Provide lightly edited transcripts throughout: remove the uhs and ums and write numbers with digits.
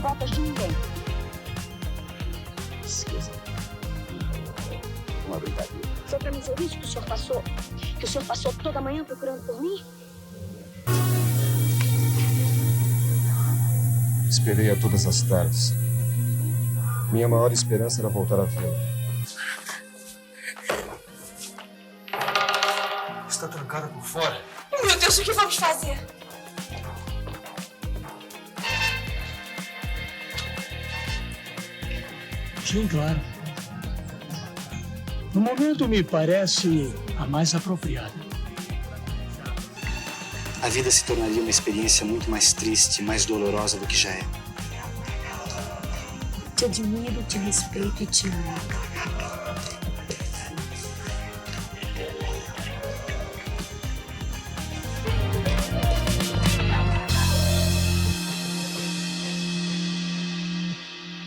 faltas de ninguém. Esqueça. Uma brincadeira. Foi pra me dizer isso que o senhor passou? Que o senhor passou toda manhã procurando por mim? Esperei a todas as tardes. Minha maior esperança era voltar a vê-lo. Está trancada por fora. Meu Deus, o que vamos fazer? Sim, claro. No momento me parece a mais apropriada. A vida se tornaria uma experiência muito mais triste, mais dolorosa do que já é. Te admiro, te respeito e te amo.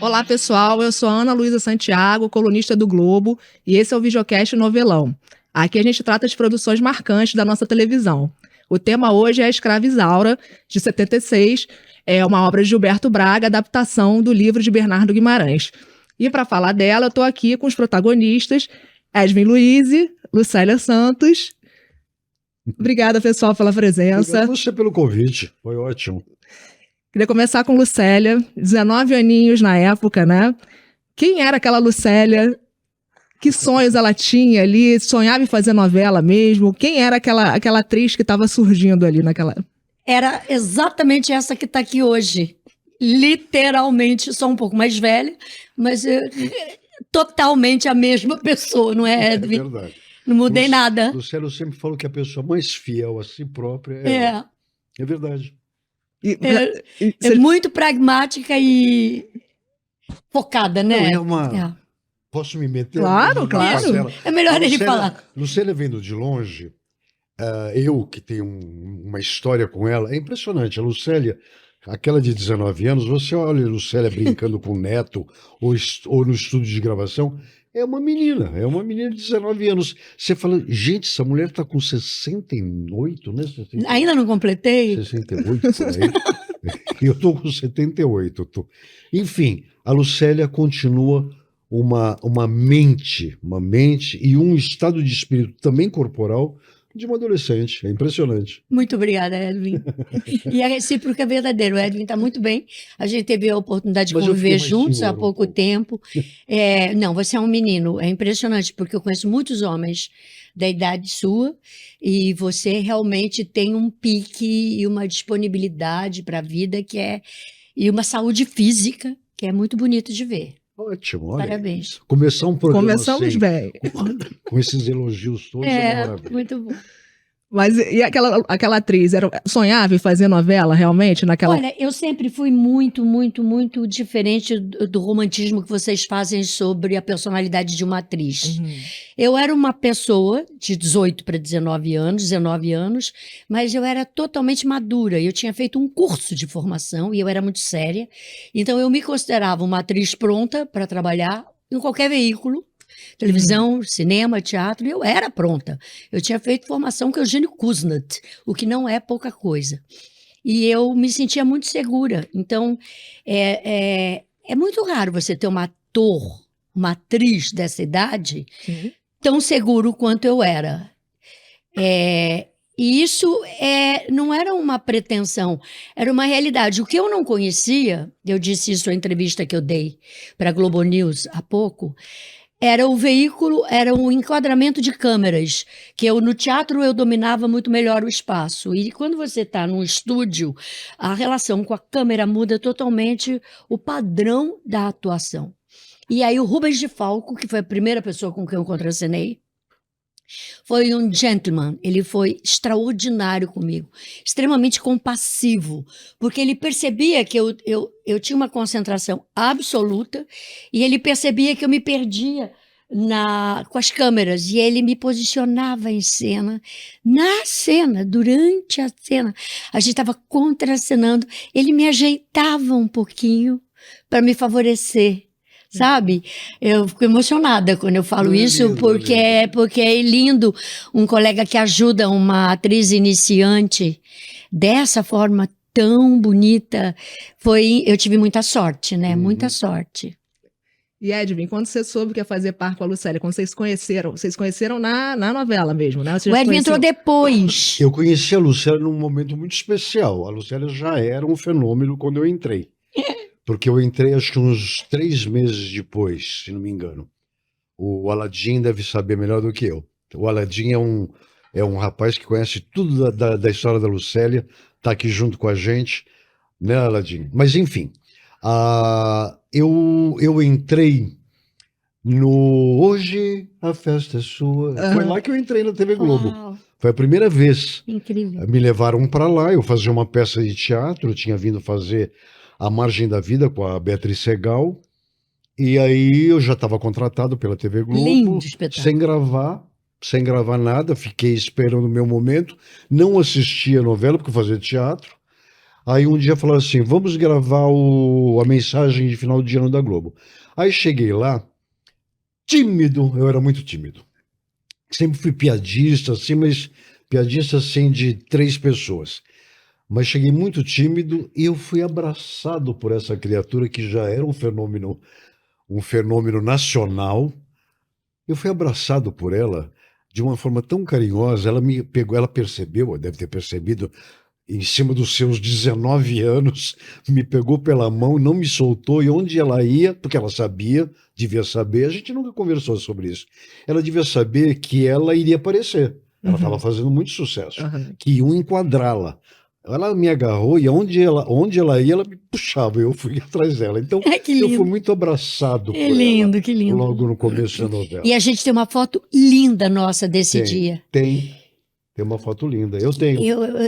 Olá, pessoal. Eu sou a Ana Luísa Santiago, colunista do Globo, e esse é o Videocast Novelão. Aqui a gente trata de produções marcantes da nossa televisão. O tema hoje é A Escrava Isaura, de 76. É uma obra de Gilberto Braga, adaptação do livro de Bernardo Guimarães. E para falar dela, eu estou aqui com os protagonistas, Edwin Luiz, Lucélia Santos. Obrigada, pessoal, pela presença. Obrigado você pelo convite, foi ótimo. Queria começar com Lucélia, 19 aninhos na época, né? Quem era aquela Lucélia? Que sonhos ela tinha ali? Sonhava em fazer novela mesmo? Quem era aquela atriz que estava surgindo ali naquela... Era exatamente essa que está aqui hoje. Literalmente, sou um pouco mais velha, mas totalmente a mesma pessoa, não é, Edwin? É verdade. Não mudei nada. Luciano sempre falou que a pessoa mais fiel a si própria é ela. É verdade. É muito pragmática e focada, né? Posso me meter? Claro, claro. É melhor ele falar. Lucélia vendo de longe, eu que tenho uma história com ela, é impressionante. A Lucélia, aquela de 19 anos, você olha a Lucélia brincando com o neto ou no estúdio de gravação, é uma menina de 19 anos. Você fala, gente, essa mulher está com 68, né? 68. Ainda não completei? 68, por aí. Eu estou com 78. Enfim, a Lucélia continua uma mente e um estado de espírito também corporal de uma adolescente. É impressionante. Muito obrigada, Edwin. E a recíproca é verdadeira. O Edwin está muito bem. A gente teve a oportunidade de conviver juntos há pouco tempo. Não, você é um menino. É impressionante, porque eu conheço muitos homens da idade sua e você realmente tem um pique e uma disponibilidade para a vida e uma saúde física que é muito bonito de ver. Ótimo, olha. Parabéns. Começar um programa Começamos bem. Com esses elogios todos é maravilhoso. Muito bom. Mas e aquela atriz, sonhava em fazer novela realmente? Olha, eu sempre fui muito, muito, muito diferente do romantismo que vocês fazem sobre a personalidade de uma atriz. Uhum. Eu era uma pessoa de 18 para 19 anos, mas eu era totalmente madura. Eu tinha feito um curso de formação e eu era muito séria. Então eu me considerava uma atriz pronta para trabalhar em qualquer veículo. Televisão, cinema, teatro, e eu era pronta. Eu tinha feito formação com Eugênio Kuznat, o que não é pouca coisa. E eu me sentia muito segura. Então, é muito raro você ter um ator, uma atriz dessa idade, tão seguro quanto eu era. E isso não era uma pretensão, era uma realidade. O que eu não conhecia, eu disse isso em entrevista que eu dei para a Globo News há pouco, era o veículo, era o enquadramento de câmeras, que no teatro eu dominava muito melhor o espaço. E quando você está num estúdio, a relação com a câmera muda totalmente o padrão da atuação. E aí o Rubens de Falco, que foi a primeira pessoa com quem eu contracenei, foi um gentleman, ele foi extraordinário comigo, extremamente compassivo, porque ele percebia que eu tinha uma concentração absoluta e ele percebia que eu me perdia com as câmeras e ele me posicionava em cena, na cena, durante a cena, a gente estava contracenando, ele me ajeitava um pouquinho para me favorecer. Sabe? Eu fico emocionada quando eu falo isso, porque é lindo um colega que ajuda uma atriz iniciante dessa forma tão bonita. Eu tive muita sorte, né? Muita sorte. E Edvin, quando você soube que ia fazer par com a Lucélia, quando vocês se conheceram na novela mesmo, né? Vocês O Edvin entrou conheceram- depois. Eu conheci a Lucélia num momento muito especial. A Lucélia já era um fenômeno quando eu entrei. Porque eu entrei acho que uns 3 meses depois, se não me engano. O Aladim deve saber melhor do que eu. O Aladim é um rapaz que conhece tudo da história da Lucélia, está aqui junto com a gente, né, Aladim? Mas, enfim, eu entrei no Hoje a Festa é Sua. Foi lá que eu entrei na TV Globo. Uau, Foi a primeira vez. incrível. Me levaram para lá, eu fazia uma peça de teatro, eu tinha vindo fazer A Margem da Vida com a Beatriz Segal, e aí eu já estava contratado pela TV Globo, Lindo espetáculo. sem gravar nada, fiquei esperando o meu momento, não assistia a novela porque eu fazia teatro. Aí um dia falaram assim, vamos gravar a mensagem de final de ano da Globo. Aí cheguei lá, tímido, eu era muito tímido. Sempre fui piadista, assim, mas piadista assim de 3 pessoas. Mas cheguei muito tímido e eu fui abraçado por essa criatura que já era um fenômeno nacional. Eu fui abraçado por ela de uma forma tão carinhosa. Ela me pegou, ela percebeu, deve ter percebido, em cima dos seus 19 anos, me pegou pela mão, não me soltou, e onde ela ia, porque ela sabia, devia saber, a gente nunca conversou sobre isso, ela devia saber que ela iria aparecer, ela estava fazendo muito sucesso, que iam enquadrá-la. Ela me agarrou e onde ela ia, ela me puxava, eu fui atrás dela. Então, Que eu lindo. fui muito abraçado Que por lindo, ela, que lindo. logo no começo da novela. E a gente tem uma foto linda nossa desse dia. Tem uma foto linda, eu tenho.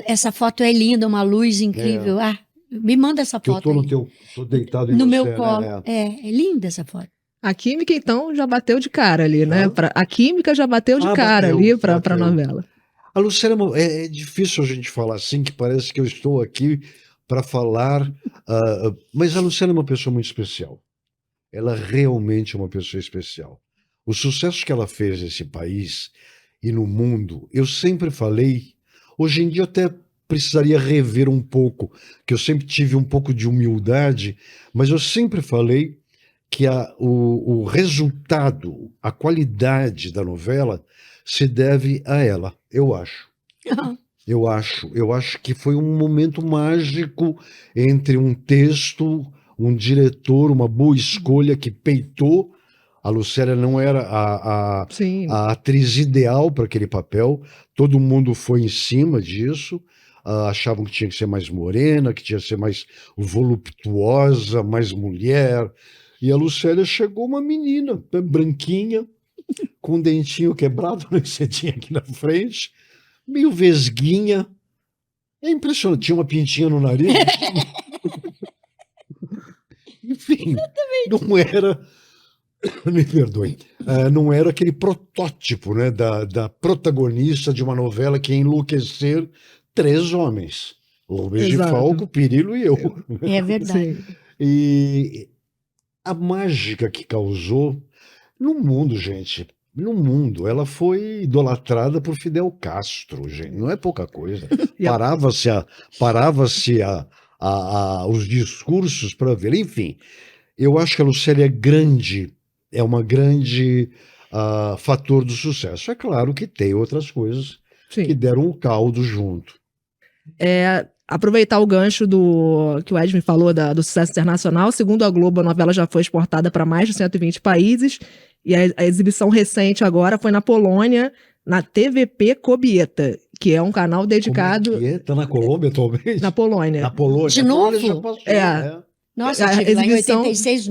Essa foto é linda, uma luz incrível. Ah, me manda essa Que eu foto tô aí. tô deitado em No você, meu né? colo. É. É linda essa foto. A química, então, já bateu de cara ali, né? Hã? A química já bateu de cara Bateu, ali pra bateu. novela. A Lucélia é difícil a gente falar assim, que parece que eu estou aqui para falar, mas a Lucélia é uma pessoa muito especial. Ela realmente é uma pessoa especial. Os sucessos que ela fez nesse país e no mundo, eu sempre falei, hoje em dia eu até precisaria rever um pouco, que eu sempre tive um pouco de humildade, mas eu sempre falei que o resultado, a qualidade da novela se deve a ela, eu acho. Eu acho que foi um momento mágico entre um texto, um diretor, uma boa escolha que peitou. A Lucélia não era Sim. a atriz ideal para aquele papel, todo mundo foi em cima disso, achavam que tinha que ser mais morena, que tinha que ser mais voluptuosa, mais mulher. E a Lucélia chegou uma menina, branquinha, com um dentinho quebrado, né, que você tinha aqui na frente, meio vesguinha. É impressionante, tinha uma pintinha no nariz. Enfim, não era, me perdoem, não era aquele protótipo, né, da protagonista de uma novela que ia enlouquecer 3 homens. O Rubens de Exato. Falco, o Pirillo e eu. É verdade. Sim. E a mágica que causou no mundo, gente, no mundo, ela foi idolatrada por Fidel Castro, gente, não é pouca coisa. E a- Parava-se os discursos para ver. Enfim, eu acho que a Lucélia é uma grande fator do sucesso. É claro que tem outras coisas que Sim. deram um caldo junto. Aproveitar o gancho que o Edmund falou do sucesso internacional. Segundo a Globo, a novela já foi exportada para mais de 120 países. E a exibição recente agora foi na Polônia, na TVP Kobieta, que é um canal dedicado Como é que é? Tá na Colômbia atualmente? na Polônia. Na Polônia. De A Polônia novo? já passou, É. né? Nossa, A eu tive lá em exibição- 86.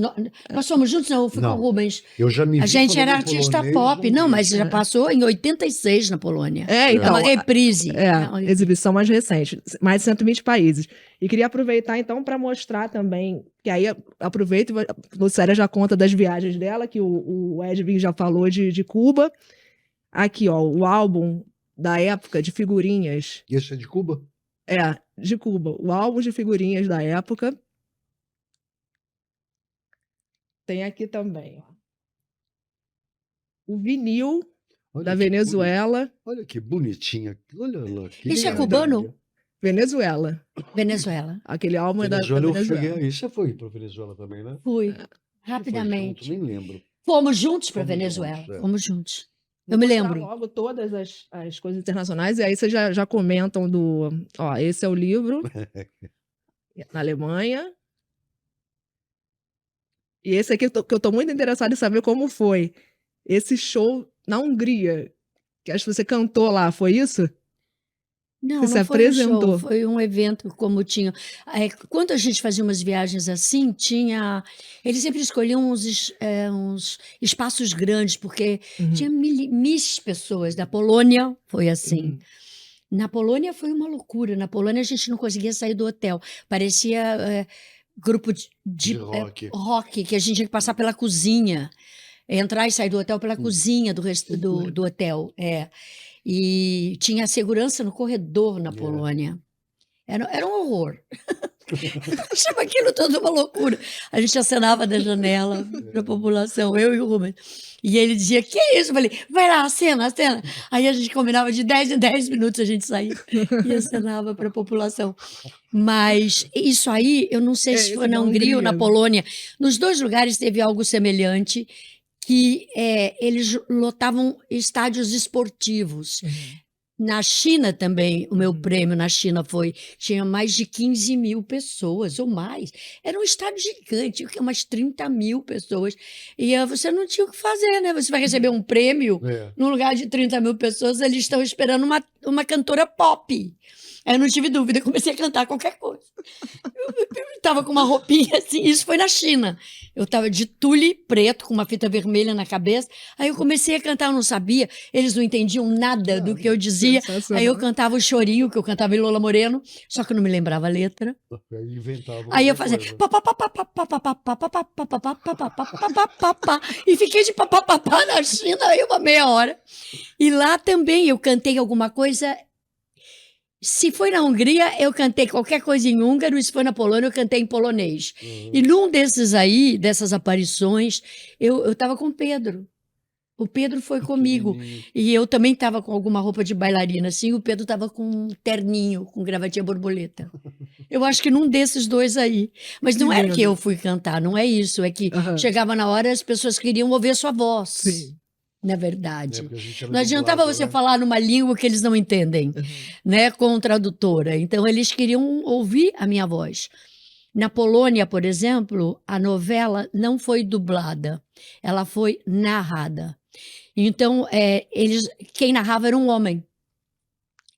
Nós fomos juntos, não, eu fui com Não. o Rubens. Eu já me A vi gente era falando artista polonês, pop. Não, vi. mas já passou em 86 na Polônia. É, É então. uma reprise. Não, Exibição mais recente, mais de 120 países. E queria aproveitar, então, para mostrar também, que aí aproveito, a Lucélia já conta das viagens dela, que o Edvin já falou de Cuba. Aqui, ó, o álbum da época de figurinhas. Esse é de Cuba? De Cuba. O álbum de figurinhas da época. Tem aqui também, ó. O vinil Olha da que Venezuela. Olha que bonitinha. Olha lá. que Isso é linda. cubano? Venezuela. Venezuela. Aquele álbum é da Venezuela, eu Venezuela. cheguei aí. Você foi para Venezuela também, né? Fui, Você foi rapidamente. junto? Nem lembro. Fomos juntos para Fomos Venezuela. juntos, é. Fomos juntos. Vou Eu me mostrar lembro. logo todas as coisas internacionais, e aí vocês já comentam do. Ó, esse é o livro, na Alemanha. E esse aqui que eu tô muito interessada em saber como foi. Esse show na Hungria, que acho que você cantou lá, foi isso? Não, Você não se foi um show, apresentou. foi um evento como tinha. Quando a gente fazia umas viagens assim, tinha. Eles sempre escolhiam uns espaços grandes, porque tinha mil pessoas. Da Polônia foi assim. Na Polônia foi uma loucura. Na Polônia a gente não conseguia sair do hotel. Parecia grupo De rock. rock, que a gente tinha que passar pela cozinha. Entrar e sair do hotel pela cozinha do hotel. E tinha segurança no corredor na Polônia. Era um horror. Achava aquilo tudo uma loucura. A gente acenava da janela para a população, eu e o Rubens. E ele dizia, que é isso? Eu falei, vai lá, acena. Aí a gente combinava de 10 em 10 minutos a gente saía e acenava para a população. Mas isso aí, eu não sei se isso foi da na Hungria ou na Hungria. Polônia. Nos dois lugares teve algo semelhante, que eles lotavam estádios esportivos. Na China também, o meu prêmio na China tinha mais de 15 mil pessoas ou mais. Era um estádio gigante, umas 30 mil pessoas. E você não tinha o que fazer, né? Você vai receber um prêmio, num lugar de 30 mil pessoas, eles estão esperando uma cantora pop. Aí eu não tive dúvida, comecei a cantar qualquer coisa. Eu estava com uma roupinha assim, isso foi na China. Eu estava de tule preto, com uma fita vermelha na cabeça. Aí eu comecei a cantar, eu não sabia, eles não entendiam nada do que eu dizia. Aí eu cantava o chorinho, que eu cantava em Lola Moreno, só que eu não me lembrava a letra. Aí eu fazia e fiquei de papapá na China aí uma meia hora. E lá também eu cantei alguma coisa. Se foi na Hungria, eu cantei qualquer coisa em húngaro, e se foi na Polônia, eu cantei em polonês. E num dessas aparições, eu estava com o Pedro. O Pedro foi comigo. E eu também estava com alguma roupa de bailarina, assim, o Pedro estava com um terninho, com gravatinha borboleta. Eu acho que num desses dois aí. Mas não é que eu fui cantar, não é isso. É que chegava na hora, as pessoas queriam ouvir a sua voz. Sim. Na verdade. Não Não adiantava você falar numa língua que eles não entendem, né, com tradutora. Então, eles queriam ouvir a minha voz. Na Polônia, por exemplo, a novela não foi dublada, ela foi narrada. Então, quem narrava era um homem.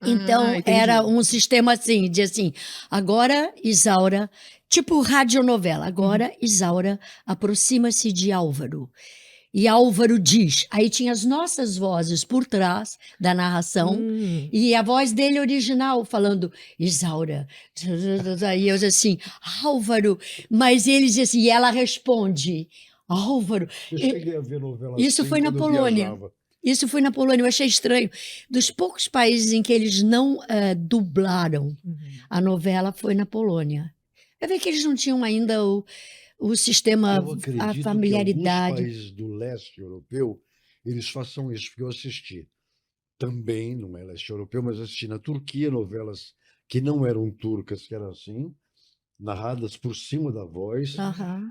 Então, era um sistema assim, de assim, agora, Isaura, tipo radionovela, agora, Isaura aproxima-se de Álvaro. E Álvaro diz, aí tinha as nossas vozes por trás da narração, e a voz dele original, falando, Isaura, aí eu assim, Álvaro, mas ele diz assim, e ela responde, Álvaro. Eu cheguei a ver novela Isso assim foi na quando eu Polônia. viajava. Isso foi na Polônia, eu achei estranho. Dos poucos países em que eles não dublaram a novela, foi na Polônia. Eu vi que eles não tinham ainda o sistema, Eu acredito a que familiaridade. alguns países do leste europeu, eles façam isso, porque eu assisti também, não é leste europeu, mas assisti na Turquia novelas que não eram turcas, que eram assim, narradas por cima da voz,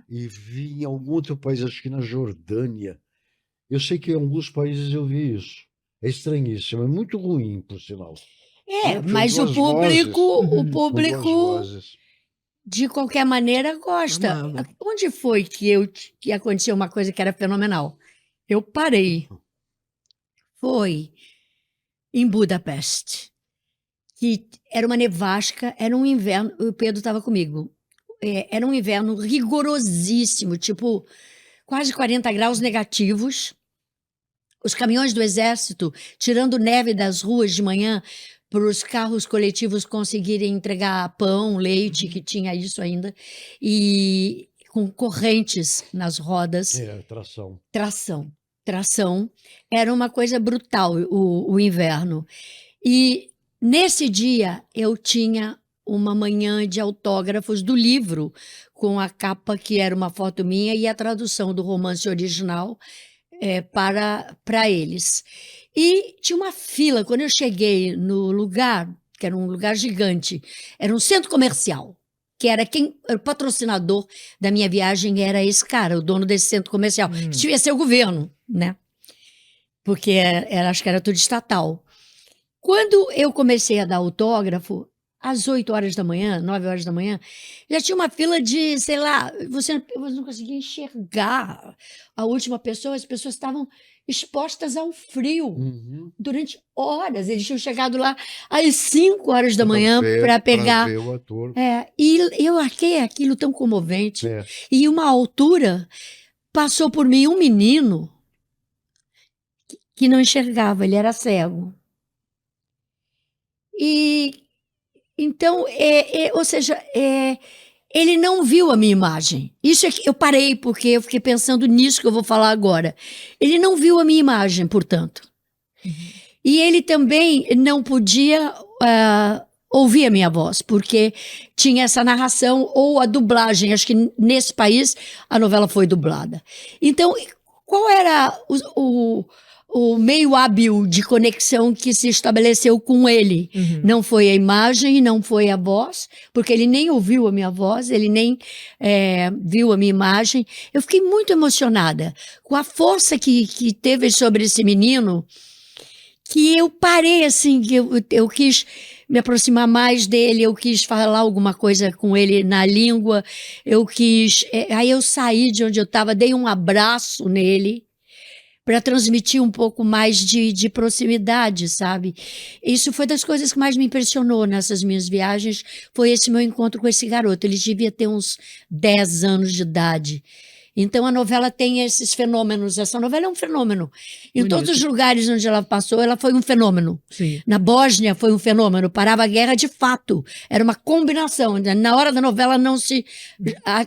e vi em algum outro país, acho que na Jordânia. Eu sei que em alguns países eu vi isso. É estranhíssimo, é muito ruim, por sinal. Mas o público, Vozes. de qualquer maneira, gosta. Amava. Onde foi que aconteceu uma coisa que era fenomenal? Eu parei. Foi em Budapeste, que era uma nevasca, era um inverno, o Pedro estava comigo. Era um inverno rigorosíssimo, tipo quase 40 graus negativos. Os caminhões do exército tirando neve das ruas de manhã para os carros coletivos conseguirem entregar pão, leite, que tinha isso ainda, e com correntes nas rodas. Tração. Era uma coisa brutal o inverno. E nesse dia eu tinha uma manhã de autógrafos do livro, com a capa que era uma foto minha e a tradução do romance original para eles. E tinha uma fila, quando eu cheguei no lugar, que era um lugar gigante. Era um centro comercial, que era o patrocinador da minha viagem era esse cara, o dono desse centro comercial. Que devia ser o governo, né? Porque acho que era tudo estatal. Quando eu comecei a dar autógrafo, às 8 horas da manhã, 9 horas da manhã, já tinha uma fila de, sei lá, você não conseguia enxergar a última pessoa, as pessoas estavam expostas ao frio durante horas. Eles tinham chegado lá às 5 horas da manhã para pegar. Pra ver o ator. E eu achei aquilo tão comovente. É. E uma altura passou por mim um menino que não enxergava, ele era cego. E então, ou seja, ele não viu a minha imagem. Isso é que eu parei, porque eu fiquei pensando nisso que eu vou falar agora. Ele não viu a minha imagem, portanto. E ele também não podia ouvir a minha voz, porque tinha essa narração ou a dublagem. Acho que nesse país a novela foi dublada. Então, qual era o meio hábil de conexão que se estabeleceu com ele? Não foi a imagem, não foi a voz, porque ele nem ouviu a minha voz, ele nem viu a minha imagem. Eu fiquei muito emocionada com a força que teve sobre esse menino, que eu parei assim, que eu quis me aproximar mais dele, eu quis falar alguma coisa com ele na língua, aí eu saí de onde eu estava, dei um abraço nele, para transmitir um pouco mais de proximidade, sabe? Isso foi das coisas que mais me impressionou nessas minhas viagens, foi esse meu encontro com esse garoto. Ele devia ter uns 10 anos de idade. Então a novela tem esses fenômenos. Essa novela é um fenômeno. Em todos os lugares onde ela passou, ela foi um fenômeno. Sim. Na Bósnia foi um fenômeno. Parava a guerra de fato. Era uma combinação. Na hora da novela não se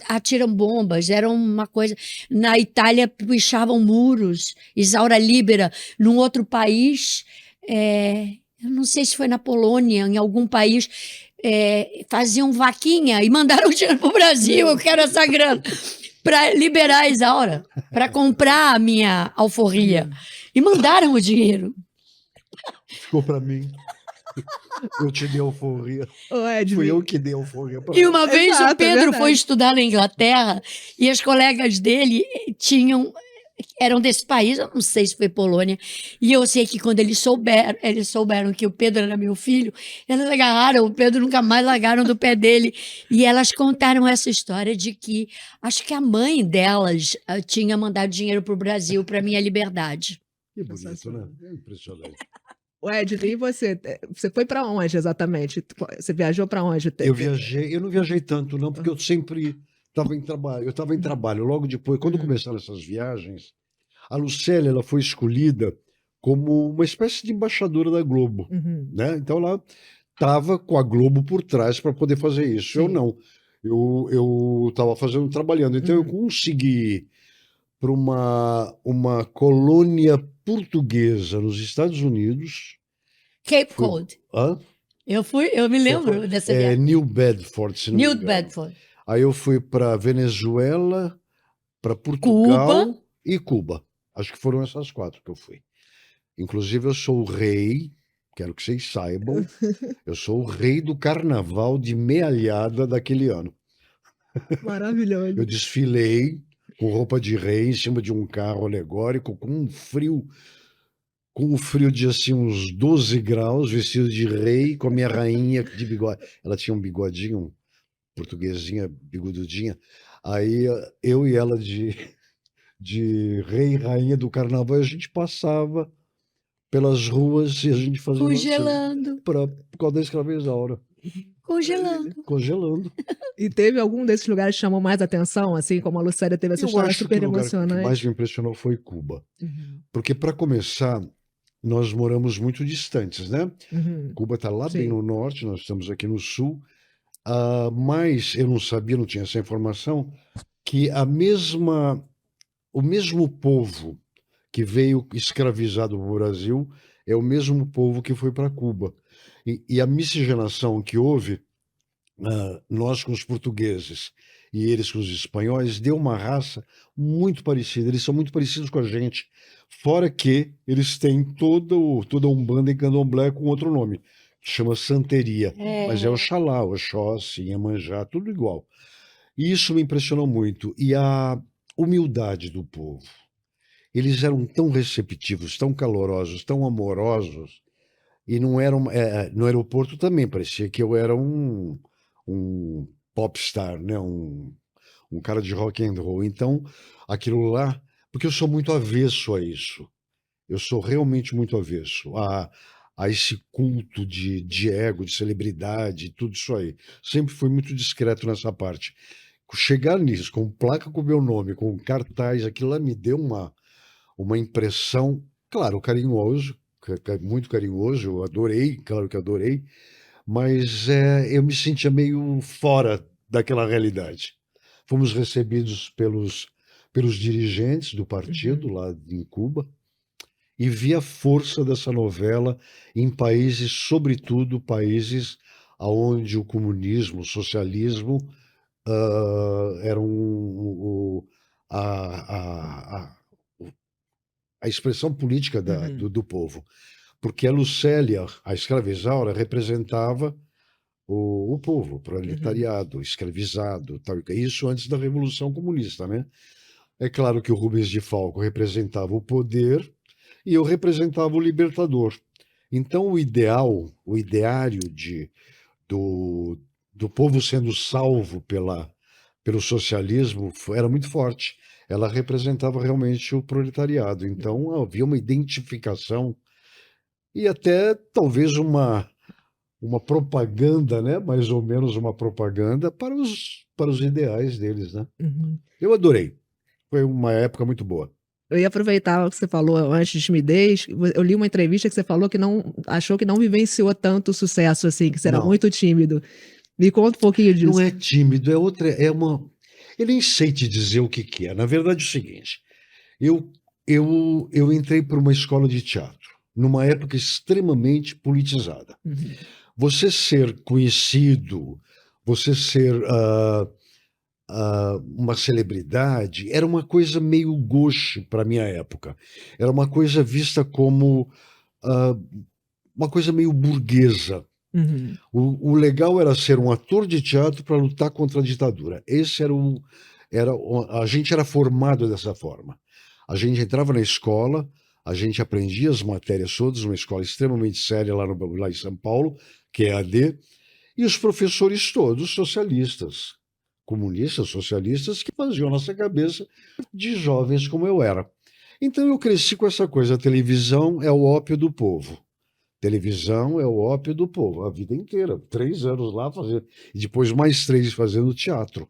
atiram bombas. Era uma coisa... Na Itália pichavam muros. Isaura Libera. Num outro país, eu não sei se foi na Polônia, em algum país, faziam vaquinha e mandaram dinheiro para o Brasil. Eu quero essa grana. Para liberar a Isaura, para comprar a minha alforria. E mandaram o dinheiro. Ficou para mim. Eu te dei alforria. Edmir. Fui eu que dei alforria pra E uma vez Exato, o Pedro verdade. foi estudar na Inglaterra e as colegas dele eram desse país, eu não sei se foi Polônia, e eu sei que quando eles souberam que o Pedro era meu filho, elas agarraram o Pedro, nunca mais largaram do pé dele, e elas contaram essa história de que, acho que a mãe delas tinha mandado dinheiro para o Brasil para minha liberdade. Que bonito, né? É impressionante. Edmir, e você? Você foi para onde exatamente? Você viajou para onde? Eu não viajei tanto não, porque eu sempre estava em trabalho. Eu estava em trabalho. Logo depois, quando começaram essas viagens, a Lucélia ela foi escolhida como uma espécie de embaixadora da Globo, né? Então ela estava com a Globo por trás para poder fazer isso. Sim. Eu não. Eu estava trabalhando. Então eu consegui ir para uma colônia portuguesa nos Estados Unidos. Cape Cod. Hã? Eu me lembro dessa viagem. New Bedford, se não me New engano. Bedford. Aí eu fui para Venezuela, para Portugal e Cuba. Acho que foram essas 4 que eu fui. Inclusive, eu sou o rei, quero que vocês saibam, eu sou o rei do carnaval de mealhada daquele ano. Maravilhoso. Eu desfilei com roupa de rei em cima de um carro alegórico, com um frio de assim uns 12 graus, vestido de rei, com a minha rainha de bigode. Ela tinha um bigodinho, portuguesinha, bigududinha. Aí eu e ela de rei e rainha do carnaval, a gente passava pelas ruas e a gente fazia Congelando. por causa da escravizaura. Congelando. E teve algum desses lugares que chamou mais atenção, assim como a Lucélia teve essa Eu história acho super que o lugar que emocionante? mais me impressionou foi Cuba. Porque, para começar, nós moramos muito distantes, né? Cuba está lá bem no norte, nós estamos aqui no sul. Mas eu não sabia, não tinha essa informação, que o mesmo povo que veio escravizado para o Brasil é o mesmo povo que foi para Cuba. E a miscigenação que houve, nós com os portugueses e eles com os espanhóis, deu uma raça muito parecida. Eles são muito parecidos com a gente, fora que eles têm toda a Umbanda e Candomblé com outro nome, chama santeria, mas é Oxalá, Oxóssi, Iemanjá, tudo igual. E isso me impressionou muito. E a humildade do povo. Eles eram tão receptivos, tão calorosos, tão amorosos, e não eram, no aeroporto também parecia que eu era um popstar, né? Um cara de rock and roll. Então, aquilo lá, porque eu sou muito avesso a isso. Eu sou realmente muito avesso a esse culto de ego, de celebridade, tudo isso aí. Sempre fui muito discreto nessa parte. Chegar nisso, com placa com o meu nome, com cartaz, aquilo lá me deu uma impressão, claro, carinhoso, muito carinhoso, eu adorei, claro que adorei, mas eu me sentia meio fora daquela realidade. Fomos recebidos pelos dirigentes do partido lá em Cuba, e vi a força dessa novela em países, sobretudo países onde o comunismo, o socialismo eram a expressão política do povo. Porque a Lucélia, a escravizaura, representava o povo, o proletariado, escravizado, tal. Isso antes da Revolução Comunista, né? É claro que o Rubens de Falco representava o poder e eu representava o libertador. Então, o ideário do povo sendo salvo pelo socialismo era muito forte. Ela representava realmente o proletariado. Então, havia uma identificação e até talvez uma propaganda, né? Mais ou menos uma propaganda para os ideais deles, né? Eu adorei. Foi uma época muito boa. Eu ia aproveitar o que você falou antes de timidez. Eu li uma entrevista que você falou que achou que não vivenciou tanto sucesso assim, que você era muito tímido. Me conta um pouquinho disso. Não é tímido, é outra, eu nem sei te dizer o que é. Na verdade é o seguinte, eu entrei por uma escola de teatro, numa época extremamente politizada. Você ser conhecido, você ser uma celebridade, era uma coisa meio gauche para a minha época. Era uma coisa vista como uma coisa meio burguesa. O legal era ser um ator de teatro para lutar contra a ditadura. Esse a gente era formado dessa forma. A gente entrava na escola, a gente aprendia as matérias todas, uma escola extremamente séria lá em São Paulo, que é a AD, e os professores todos socialistas, comunistas, socialistas, que faziam a nossa cabeça de jovens como eu era. Então eu cresci com essa coisa, a televisão é o ópio do povo. Televisão é o ópio do povo, a vida inteira. 3 anos lá fazendo, e depois mais 3 fazendo teatro.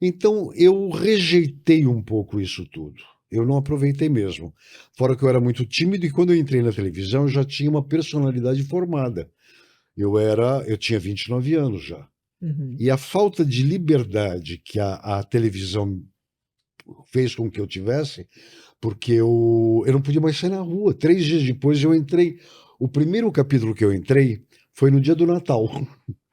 Então eu rejeitei um pouco isso tudo. Eu não aproveitei mesmo. Fora que eu era muito tímido e quando eu entrei na televisão eu já tinha uma personalidade formada. Eu tinha 29 anos já. E a falta de liberdade que a televisão fez com que eu tivesse, porque eu não podia mais sair na rua. 3 dias depois eu entrei. O primeiro capítulo que eu entrei foi no dia do Natal,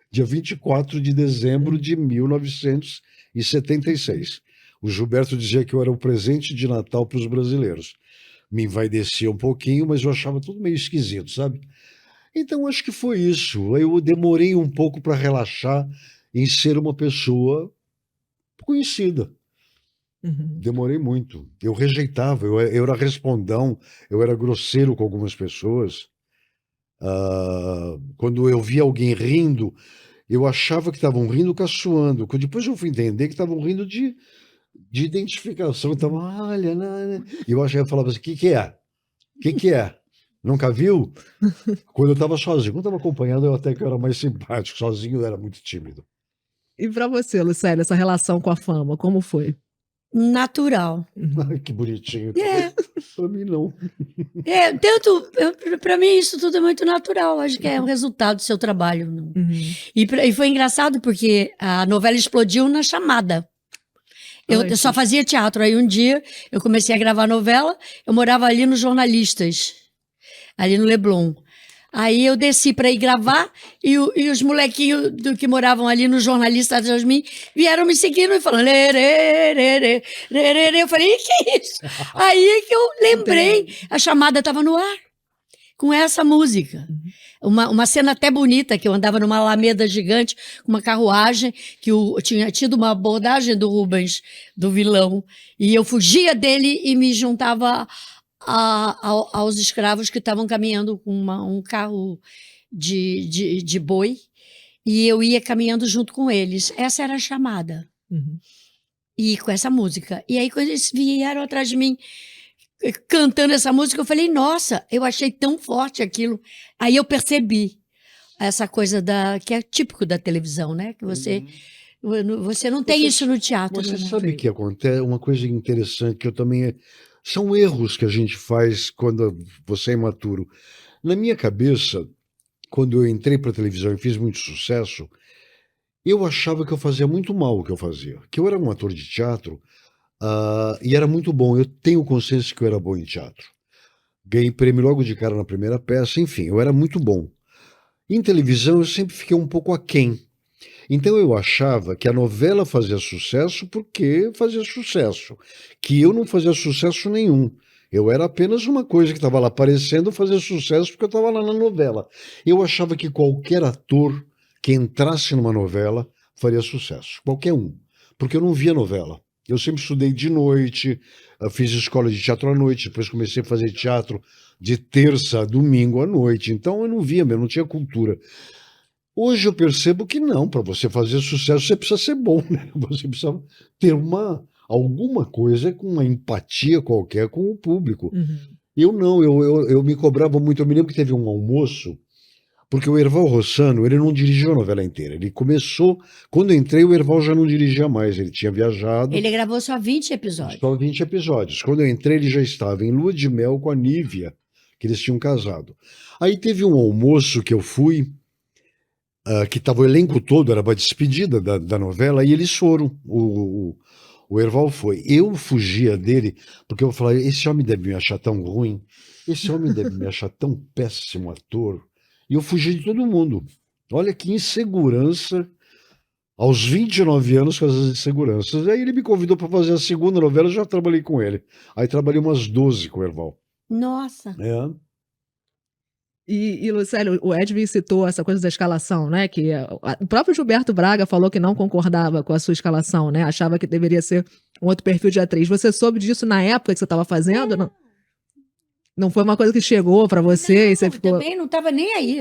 dia 24 de dezembro de 1976. O Gilberto dizia que eu era o presente de Natal para os brasileiros. Me envaidecia um pouquinho, mas eu achava tudo meio esquisito, sabe? Então acho que foi isso. Eu demorei um pouco para relaxar em ser uma pessoa conhecida. Demorei muito. Eu rejeitava, eu era respondão, eu era grosseiro com algumas pessoas. Quando eu via alguém rindo, eu achava que estavam rindo caçoando. Depois eu fui entender que estavam rindo de identificação. Então, olha, e eu falava assim, o que é? O que é? Nunca viu? Quando eu estava sozinho. Quando eu estava acompanhado, eu até que era mais simpático. Sozinho eu era muito tímido. E para você, Lucélia, essa relação com a fama, como foi? Natural. Ai, que bonitinho. Para mim, não. Para mim, isso tudo é muito natural. Acho que é um resultado do seu trabalho. E foi engraçado porque a novela explodiu na chamada. Eu só fazia teatro. Aí um dia eu comecei a gravar novela, eu morava ali nos Jornalistas, ali no Leblon. Aí eu desci para ir gravar e os molequinhos que moravam ali no Jornalistas atrás de mim vieram me seguindo e falando lerê. Eu falei, que é isso? Aí que eu lembrei, a chamada estava no ar. com essa música. Uma cena até bonita, que eu andava numa alameda gigante, com uma carruagem, que tinha tido uma abordagem do Rubens, do vilão, e eu fugia dele e me juntava aos escravos que estavam caminhando com um carro de boi, e eu ia caminhando junto com eles. Essa era a chamada. E com essa música. E aí, quando eles vieram atrás de mim, cantando essa música, eu falei, nossa, eu achei tão forte aquilo. Aí eu percebi essa coisa que é típico da televisão, né? Que você não tem isso no teatro. Você né? sabe que acontece uma coisa interessante que eu também... São erros que a gente faz quando você é imaturo. Na minha cabeça, quando eu entrei para a televisão e fiz muito sucesso, eu achava que eu fazia muito mal o que eu fazia. Que eu era um ator de teatro e era muito bom. Eu tenho consciência que eu era bom em teatro. Ganhei prêmio logo de cara na primeira peça. Enfim, eu era muito bom. Em televisão, eu sempre fiquei um pouco aquém. Então eu achava que a novela fazia sucesso porque fazia sucesso. Que eu não fazia sucesso nenhum. Eu era apenas uma coisa que estava lá aparecendo, fazia sucesso porque eu estava lá na novela. Eu achava que qualquer ator que entrasse numa novela faria sucesso. Qualquer um. Porque eu não via novela. Eu sempre estudei de noite, fiz escola de teatro à noite, depois comecei a fazer teatro de terça a domingo à noite. Então eu não via mesmo, não tinha cultura. Hoje eu percebo que não, para você fazer sucesso você precisa ser bom, né? Você precisa ter alguma coisa com uma empatia qualquer com o público. Eu não, eu me cobrava muito. Eu me lembro que teve um almoço, porque o Erval Rossano, ele não dirigiu a novela inteira. Ele começou, quando eu entrei, o Erval já não dirigia mais, ele tinha viajado. Ele gravou só 20 episódios. Só 20 episódios. Quando eu entrei, ele já estava em lua de mel com a Nívia, que eles tinham casado. Aí teve um almoço que eu fui, que estava o elenco todo, era uma despedida da novela, e eles foram, o Erval foi. Eu fugia dele, porque eu falava, esse homem deve me achar tão ruim, esse homem deve me achar tão péssimo ator, e eu fugia de todo mundo. Olha que insegurança, aos 29 anos com as inseguranças. Aí ele me convidou para fazer a segunda novela, eu já trabalhei com ele. Aí trabalhei umas 12 com o Erval. Nossa. É. E Lucélio, o Edwin citou essa coisa da escalação, né? Que o próprio Gilberto Braga falou que não concordava com a sua escalação, né? Achava que deveria ser um outro perfil de atriz. Você soube disso na época que você estava fazendo? Não, não foi uma coisa que chegou para você Não, e você ficou... também não estava nem aí.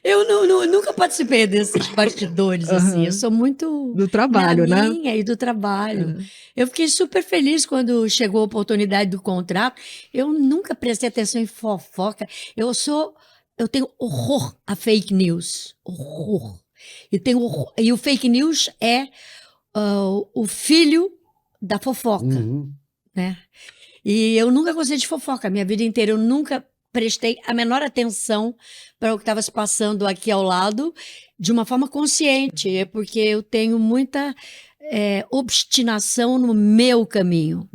Eu nunca participei desses bastidores, assim. Eu sou muito... Do trabalho, na né? minha e do trabalho. Eu fiquei super feliz quando chegou a oportunidade do contrato. Eu nunca prestei atenção em fofoca. Eu tenho horror a fake news. Horror. E o fake news é o filho da fofoca. Né? E eu nunca gostei de fofoca. A minha vida inteira eu nunca prestei a menor atenção para o que estava se passando aqui ao lado de uma forma consciente. É porque eu tenho muita... obstinação no meu caminho.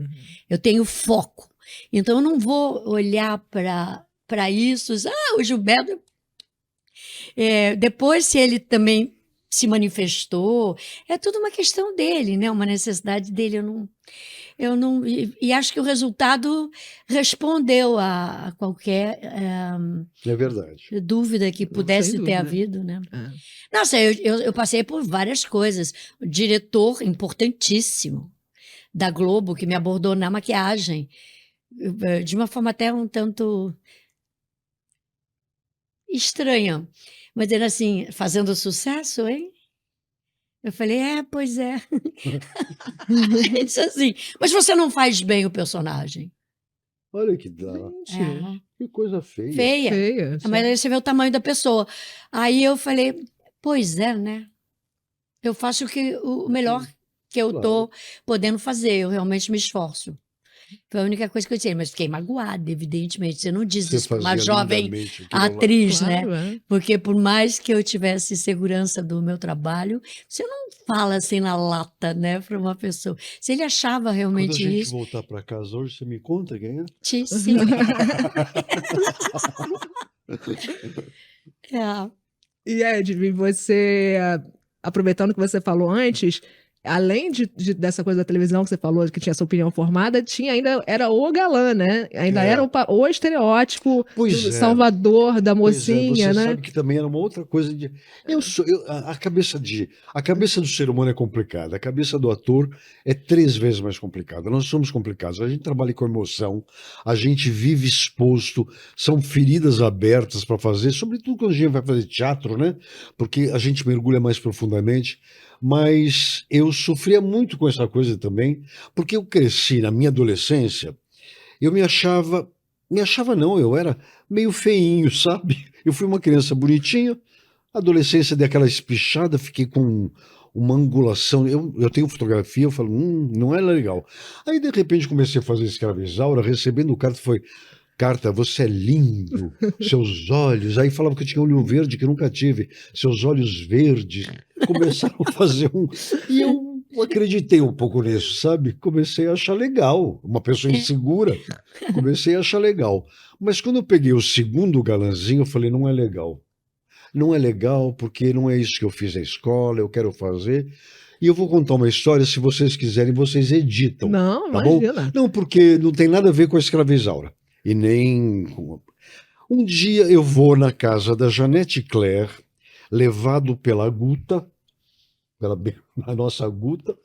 Eu tenho foco. Então, eu não vou olhar para isso. O Gilberto... depois, se ele também se manifestou, é tudo uma questão dele, né? Uma necessidade dele. E acho que o resultado respondeu a qualquer É verdade. dúvida que pudesse ter havido, né? Nossa, eu passei por várias coisas. O diretor importantíssimo da Globo que me abordou na maquiagem, de uma forma até um tanto estranha, mas era assim, fazendo sucesso, hein? Eu falei, pois é. Ele disse assim, mas você não faz bem o personagem. Olha que dá. Que coisa feia. Feia. Mas aí você vê o tamanho da pessoa. Aí eu falei, pois é, né? Eu faço o melhor que eu tô podendo fazer. Eu realmente me esforço. Foi a única coisa que eu disse, mas fiquei magoada, evidentemente. Você não diz isso para uma jovem atriz, Claro, né? Porque por mais que eu tivesse segurança do meu trabalho, você não fala assim na lata, né, para uma pessoa. Se ele achava realmente Quando a gente isso... voltar para casa hoje, você me conta quem é? Sim. E Edwin, você, aproveitando que você falou antes, além dessa coisa da televisão que você falou, que tinha essa opinião formada, tinha ainda, era o galã, né? Ainda era o estereótipo do Salvador, da mocinha, você né? sabe que também era uma outra coisa de... a cabeça do ser humano é complicada, a cabeça do ator é 3 vezes mais complicada. Nós somos complicados, a gente trabalha com emoção, a gente vive exposto, são feridas abertas para fazer, sobretudo quando a gente vai fazer teatro, né? Porque a gente mergulha mais profundamente. Mas eu sofria muito com essa coisa também, porque eu cresci na minha adolescência, eu me achava não, eu era meio feinho, sabe? Eu fui uma criança bonitinha, adolescência dei aquela espichada, fiquei com uma angulação, eu tenho fotografia, eu falo, não é legal. Aí de repente comecei a fazer Escravizaura, recebendo carta, Carta, você é lindo, seus olhos. Aí falava que eu tinha olho verde, que eu nunca tive. Seus olhos verdes. Começaram a fazer E eu acreditei um pouco nisso, sabe? Comecei a achar legal. Uma pessoa insegura, comecei a achar legal. Mas quando eu peguei o segundo galãzinho, eu falei, não é legal. Não é legal porque não é isso que eu fiz na escola, eu quero fazer. E eu vou contar uma história, se vocês quiserem, vocês editam. Não, tá imagina. bom? Não, porque não tem nada a ver com a Escravizaura. E nem... Um dia eu vou na casa da Janete Claire, levado pela Guta, a nossa Guta,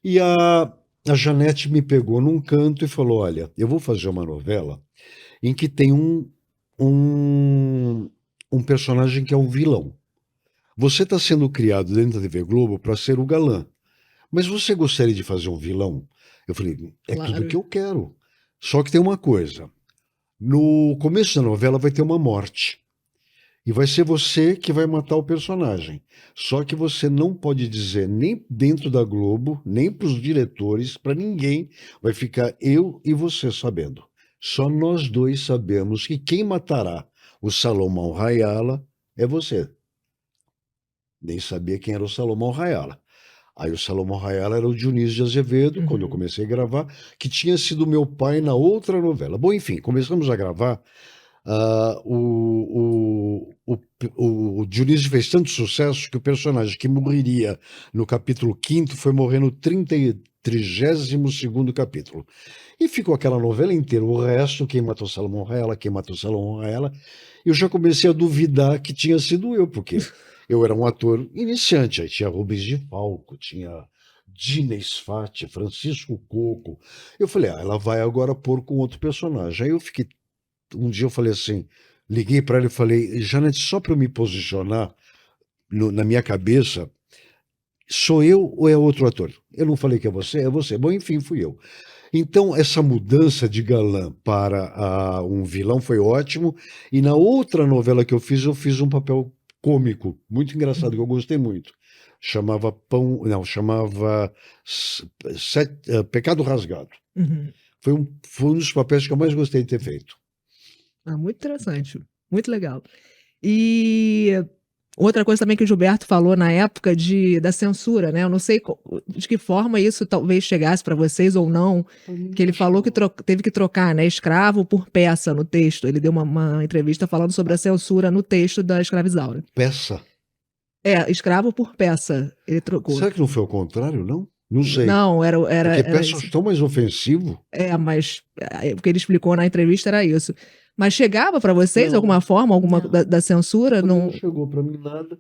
e a Janete me pegou num canto e falou, olha, eu vou fazer uma novela em que tem um personagem que é um vilão. Você está sendo criado dentro da TV Globo para ser o galã, mas você gostaria de fazer um vilão? Eu falei, Claro. Tudo que eu quero. Só que tem uma coisa... No começo da novela vai ter uma morte. E vai ser você que vai matar o personagem. Só que você não pode dizer nem dentro da Globo, nem para os diretores, para ninguém. Vai ficar eu e você sabendo. Só nós dois sabemos que quem matará o Salomão Rayala é você. Nem sabia quem era o Salomão Rayala. Aí o Salomão Rayala era o Dionísio de Azevedo, quando eu comecei a gravar, que tinha sido meu pai na outra novela. Bom, enfim, começamos a gravar. O Dionísio fez tanto sucesso que o personagem que morreria no capítulo 5º foi morrer no 32º capítulo. E ficou aquela novela inteira, o resto, quem matou Salomão Rayala, quem matou Salomão Rayala. Eu já comecei a duvidar que tinha sido eu, porque... Eu era um ator iniciante, aí tinha Rubens de Falco, tinha Dina Sfati, Francisco Coco. Eu falei, ela vai agora pôr com outro personagem. Aí eu fiquei, um dia eu falei assim, liguei para ela e falei, Janete, só para eu me posicionar na minha cabeça, sou eu ou é outro ator? Eu não falei que é você. Bom, enfim, fui eu. Então, essa mudança de galã para um vilão foi ótimo. E na outra novela que eu fiz um papel cômico, muito engraçado, que eu gostei muito. Chamava Pecado Rasgado. Foi um dos papéis que eu mais gostei de ter feito. Muito interessante, muito legal. E outra coisa também que o Gilberto falou na época da censura, né? Eu não sei de que forma isso talvez chegasse para vocês ou não, que ele falou que teve que trocar, né, escravo por peça no texto. Ele deu uma entrevista falando sobre a censura no texto da Escravizaura. Peça? Escravo por peça, ele trocou. Será que não foi ao contrário, não? Não sei. Não, era Porque peça isso. é tão mais ofensivo. Mas o que ele explicou na entrevista era isso. Mas chegava para vocês alguma forma, da censura? Não chegou para mim nada.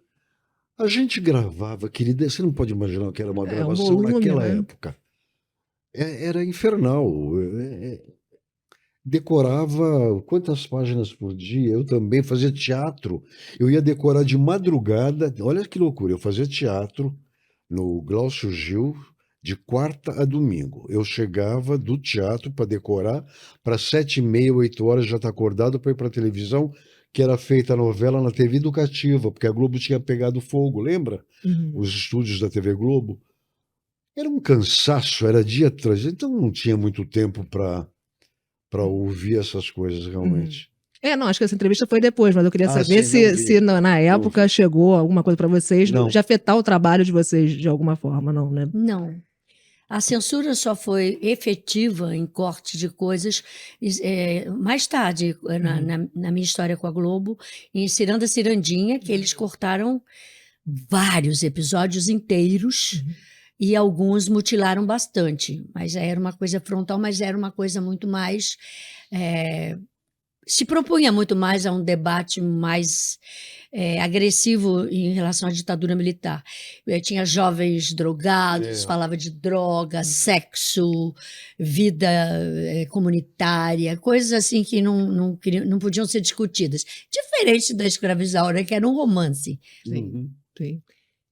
A gente gravava, querida, você não pode imaginar que era uma gravação naquela época. Era infernal. Decorava quantas páginas por dia? Eu também fazia teatro. Eu ia decorar de madrugada. Olha que loucura, eu fazia teatro no Glaucio Gil, de quarta a domingo. Eu chegava do teatro para decorar, para 7h30, 8h já estar acordado para ir para a televisão, que era feita a novela na TV Educativa, porque a Globo tinha pegado fogo, lembra? Os estúdios da TV Globo. Era um cansaço, era dia atrás, então não tinha muito tempo para ouvir essas coisas realmente. Não, acho que essa entrevista foi depois, mas eu queria saber se na época chegou alguma coisa para vocês, de afetar o trabalho de vocês de alguma forma, não, né? Não. A censura só foi efetiva em corte de coisas mais tarde, na minha história com a Globo, em Ciranda Cirandinha, que eles cortaram vários episódios inteiros e alguns mutilaram bastante, mas era uma coisa frontal, mas era uma coisa muito mais... se propunha muito mais a um debate mais agressivo em relação à ditadura militar. Tinha jovens drogados, falava de droga, sexo, vida comunitária, coisas assim que não podiam ser discutidas. Diferente da Escravizaura, que era um romance. Sim.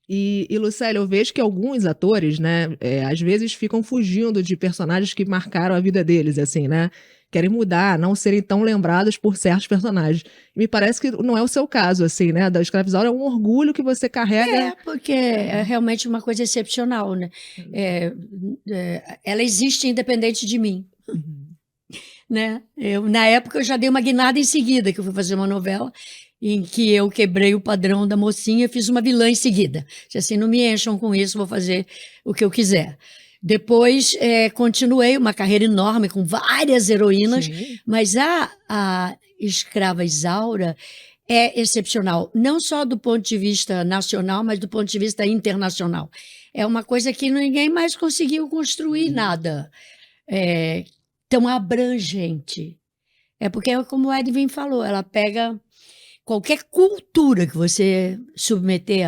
E Lucélia, eu vejo que alguns atores, né, às vezes ficam fugindo de personagens que marcaram a vida deles, assim, né? Querem mudar, não serem tão lembrados por certos personagens. Me parece que não é o seu caso, assim, né? Da Escravizaura é um orgulho que você carrega. Porque é realmente uma coisa excepcional, né? Ela existe independente de mim. Né? Na época, eu já dei uma guinada em seguida, que eu fui fazer uma novela em que eu quebrei o padrão da mocinha e fiz uma vilã em seguida. Disse assim, não me encham com isso, vou fazer o que eu quiser. Depois, continuei uma carreira enorme com várias heroínas, Sim. mas a Escrava Isaura é excepcional, não só do ponto de vista nacional, mas do ponto de vista internacional. É uma coisa que ninguém mais conseguiu construir nada tão abrangente. Porque, como o Edwin falou, ela pega qualquer cultura que você submeter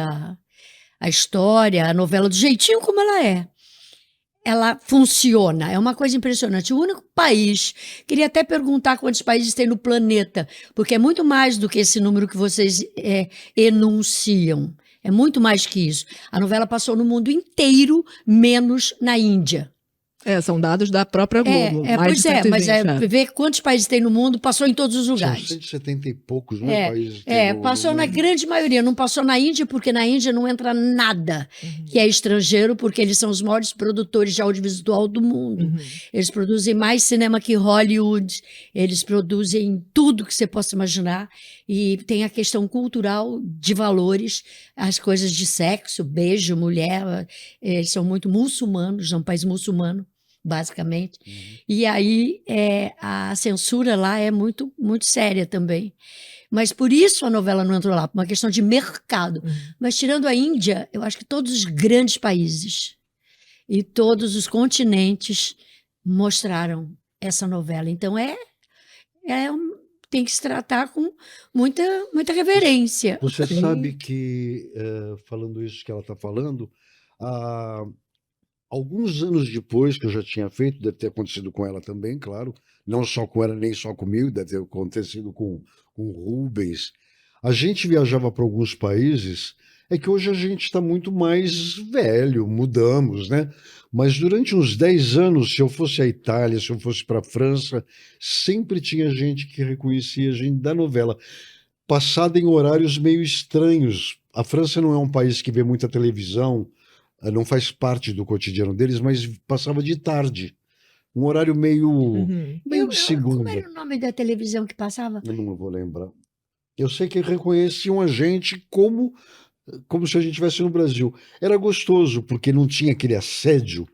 à história, à novela, do jeitinho como ela é. Ela funciona, é uma coisa impressionante. O único país, queria até perguntar quantos países tem no planeta, porque é muito mais do que esse número que vocês enunciam. É muito mais que isso. A novela passou no mundo inteiro, menos na Índia. São dados da própria Globo. Pois mas ver quantos países tem no mundo, passou em todos os lugares. São 170 e poucos, né, países. Passou na grande maioria, não passou na Índia, porque na Índia não entra nada que é estrangeiro, porque eles são os maiores produtores de audiovisual do mundo. Eles produzem mais cinema que Hollywood, eles produzem tudo que você possa imaginar, e tem a questão cultural de valores, as coisas de sexo, beijo, mulher, eles são muito muçulmanos, é um país muçulmano, basicamente. E aí a censura lá é muito, muito séria também. Mas por isso a novela não entrou lá, por uma questão de mercado. Mas tirando a Índia, eu acho que todos os grandes países e todos os continentes mostraram essa novela. Então tem que se tratar com muita, muita reverência. Você sabe que, falando isso que ela está falando, alguns anos depois que eu já tinha feito, deve ter acontecido com ela também, claro, não só com ela, nem só comigo, deve ter acontecido com o Rubens. A gente viajava para alguns países, que hoje a gente está muito mais velho, mudamos, né? Mas durante uns 10 anos, se eu fosse à Itália, se eu fosse para a França, sempre tinha gente que reconhecia a gente da novela, passada em horários meio estranhos. A França não é um país que vê muita televisão, não faz parte do cotidiano deles, mas passava de tarde. Um horário meio de segunda. Como era o nome da televisão que passava? Eu não vou lembrar. Eu sei que reconheciam a gente como se a gente estivesse no Brasil. Era gostoso, porque não tinha aquele assédio,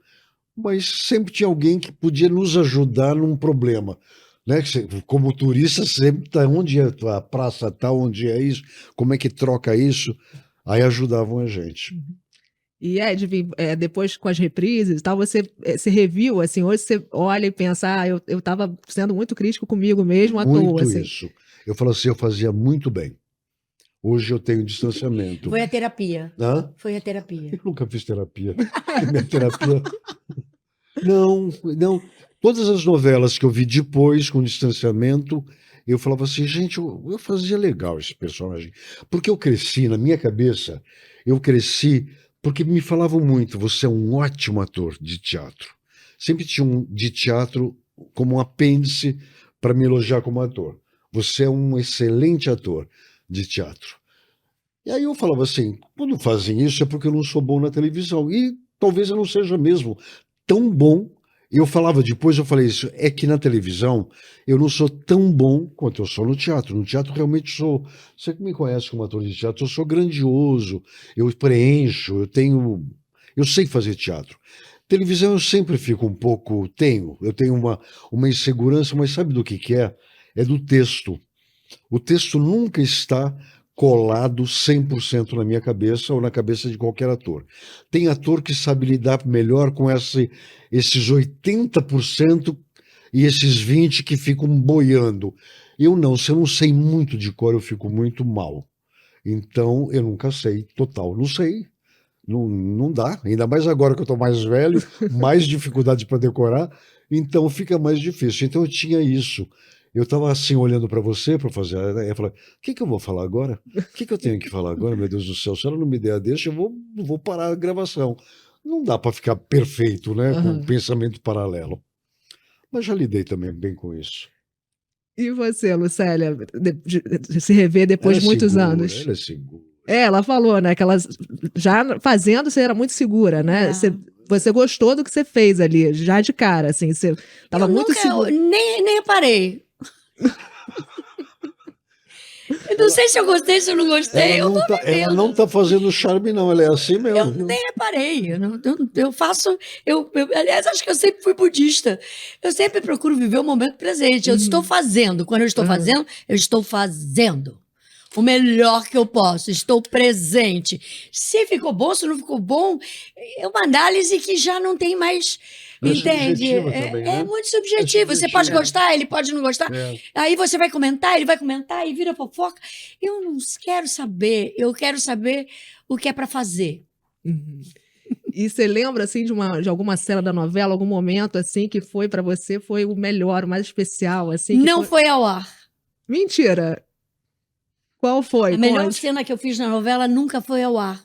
mas sempre tinha alguém que podia nos ajudar num problema. Né? Como turista, sempre está onde é a praça, tá, onde é isso, como é que troca isso. Aí ajudavam a gente. E Edwin, depois com as reprises e tal, você se reviu, assim, hoje você olha e pensa, eu estava sendo muito crítico comigo mesmo à toa. Muito assim. isso. Eu falo assim, eu fazia muito bem. Hoje eu tenho distanciamento. Foi a terapia. Hã? Foi a terapia. Eu nunca fiz terapia. Minha terapia... Não. Todas as novelas que eu vi depois, com distanciamento, eu falava assim, gente, eu fazia legal esse personagem. Porque eu cresci, na minha cabeça, porque me falavam muito, você é um ótimo ator de teatro. Sempre tinha um de teatro como um apêndice para me elogiar como ator. Você é um excelente ator de teatro. E aí eu falava assim, quando fazem isso é porque eu não sou bom na televisão. E talvez eu não seja mesmo tão bom. Eu falava depois, eu falei isso, é que na televisão eu não sou tão bom quanto eu sou no teatro. No teatro realmente sou, você que me conhece como ator de teatro, eu sou grandioso, eu preencho, eu sei fazer teatro. Televisão eu sempre fico um pouco, eu tenho uma insegurança, mas sabe do que é? É do texto. O texto nunca está colado 100% na minha cabeça ou na cabeça de qualquer ator. Tem ator que sabe lidar melhor com esses 80% e esses 20% que ficam boiando. Eu não, se eu não sei muito de cor, eu fico muito mal. Então, eu nunca sei, total, não sei. Não dá, ainda mais agora que eu estou mais velho, mais dificuldade para decorar, então fica mais difícil. Então eu tinha isso. Eu estava assim olhando para você para fazer, eu falei, o que eu vou falar agora? O que eu tenho que falar agora, meu Deus do céu? Se ela não me der a deixa, eu vou parar a gravação. Não dá para ficar perfeito, né, com um pensamento paralelo. Mas já lidei também bem com isso. E você, Lucélia, de se rever depois de muitos anos? Ela é segura. Ela falou, né, que ela já fazendo, você era muito segura, né? Você gostou do que você fez ali, já de cara, assim, você estava muito segura. Nem reparei. Eu não sei se eu gostei, se eu não gostei. Ela não tá fazendo charme, não, ela é assim mesmo. Eu nem reparei. Aliás, acho que eu sempre fui budista. Eu sempre procuro viver o momento presente. Eu estou fazendo. Quando eu estou fazendo, eu estou fazendo o melhor que eu posso, estou presente. Se ficou bom, se não ficou bom, é uma análise que já não tem mais, entende? É muito subjetivo. Você pode gostar, ele pode não gostar. Aí você vai comentar, ele vai comentar e vira fofoca. Eu não quero saber, eu quero saber o que é para fazer. E você lembra, assim, de alguma cena da novela, algum momento, assim, que foi para você, foi o melhor, o mais especial, assim? Não foi ao ar. Mentira! Qual foi? A melhor cena que eu fiz na novela nunca foi ao ar,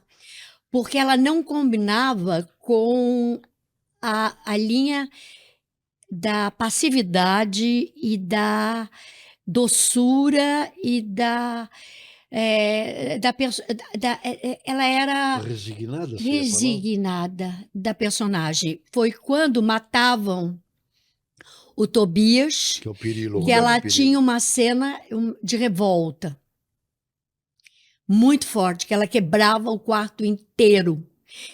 porque ela não combinava com a linha da passividade e da doçura e ela era resignada da personagem. Foi quando matavam o Tobias, que é o Pirilo, que ela tinha uma cena de revolta muito forte, que ela quebrava o quarto inteiro.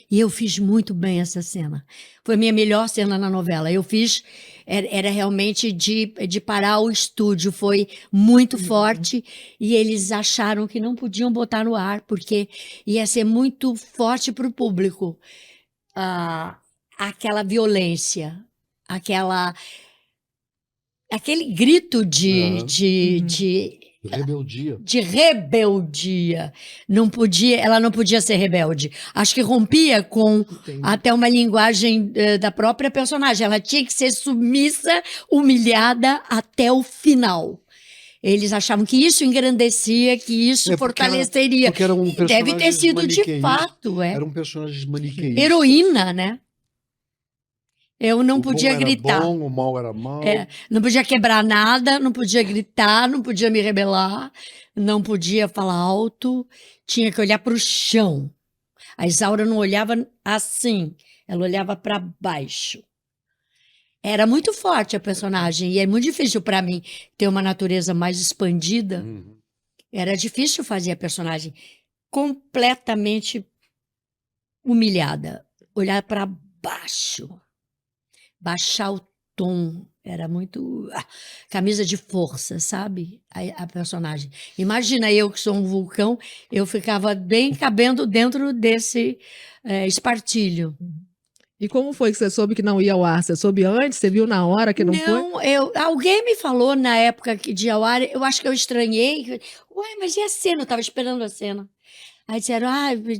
E eu fiz muito bem essa cena. Foi a minha melhor cena na novela. Eu fiz, era realmente de parar o estúdio. Foi muito forte e eles acharam que não podiam botar no ar, porque ia ser muito forte para o público. Aquela violência, aquele grito de rebeldia. Ela não podia ser rebelde. Acho que rompia com até uma linguagem da própria personagem. Ela tinha que ser submissa, humilhada até o final. Eles achavam que isso engrandecia, que isso fortaleceria. Porque era um personagem deve ter sido de fato. Era um personagem maniqueísta. Heroína, né? Eu não podia gritar. O bom, o mal era mal. Não podia quebrar nada, não podia gritar, não podia me rebelar, não podia falar alto, tinha que olhar para o chão. A Isaura não olhava assim, ela olhava para baixo. Era muito forte a personagem e é muito difícil para mim ter uma natureza mais expandida. Era difícil fazer a personagem completamente humilhada, olhar para baixo. Baixar o tom, era muito camisa de força, sabe? A personagem. Imagina eu que sou um vulcão, eu ficava bem cabendo dentro desse espartilho. E como foi que você soube que não ia ao ar? Você soube antes? Você viu na hora que não foi? Não, alguém me falou na época de ao ar, eu acho que eu estranhei. Ué, mas e a cena? Eu estava esperando a cena. Aí disseram,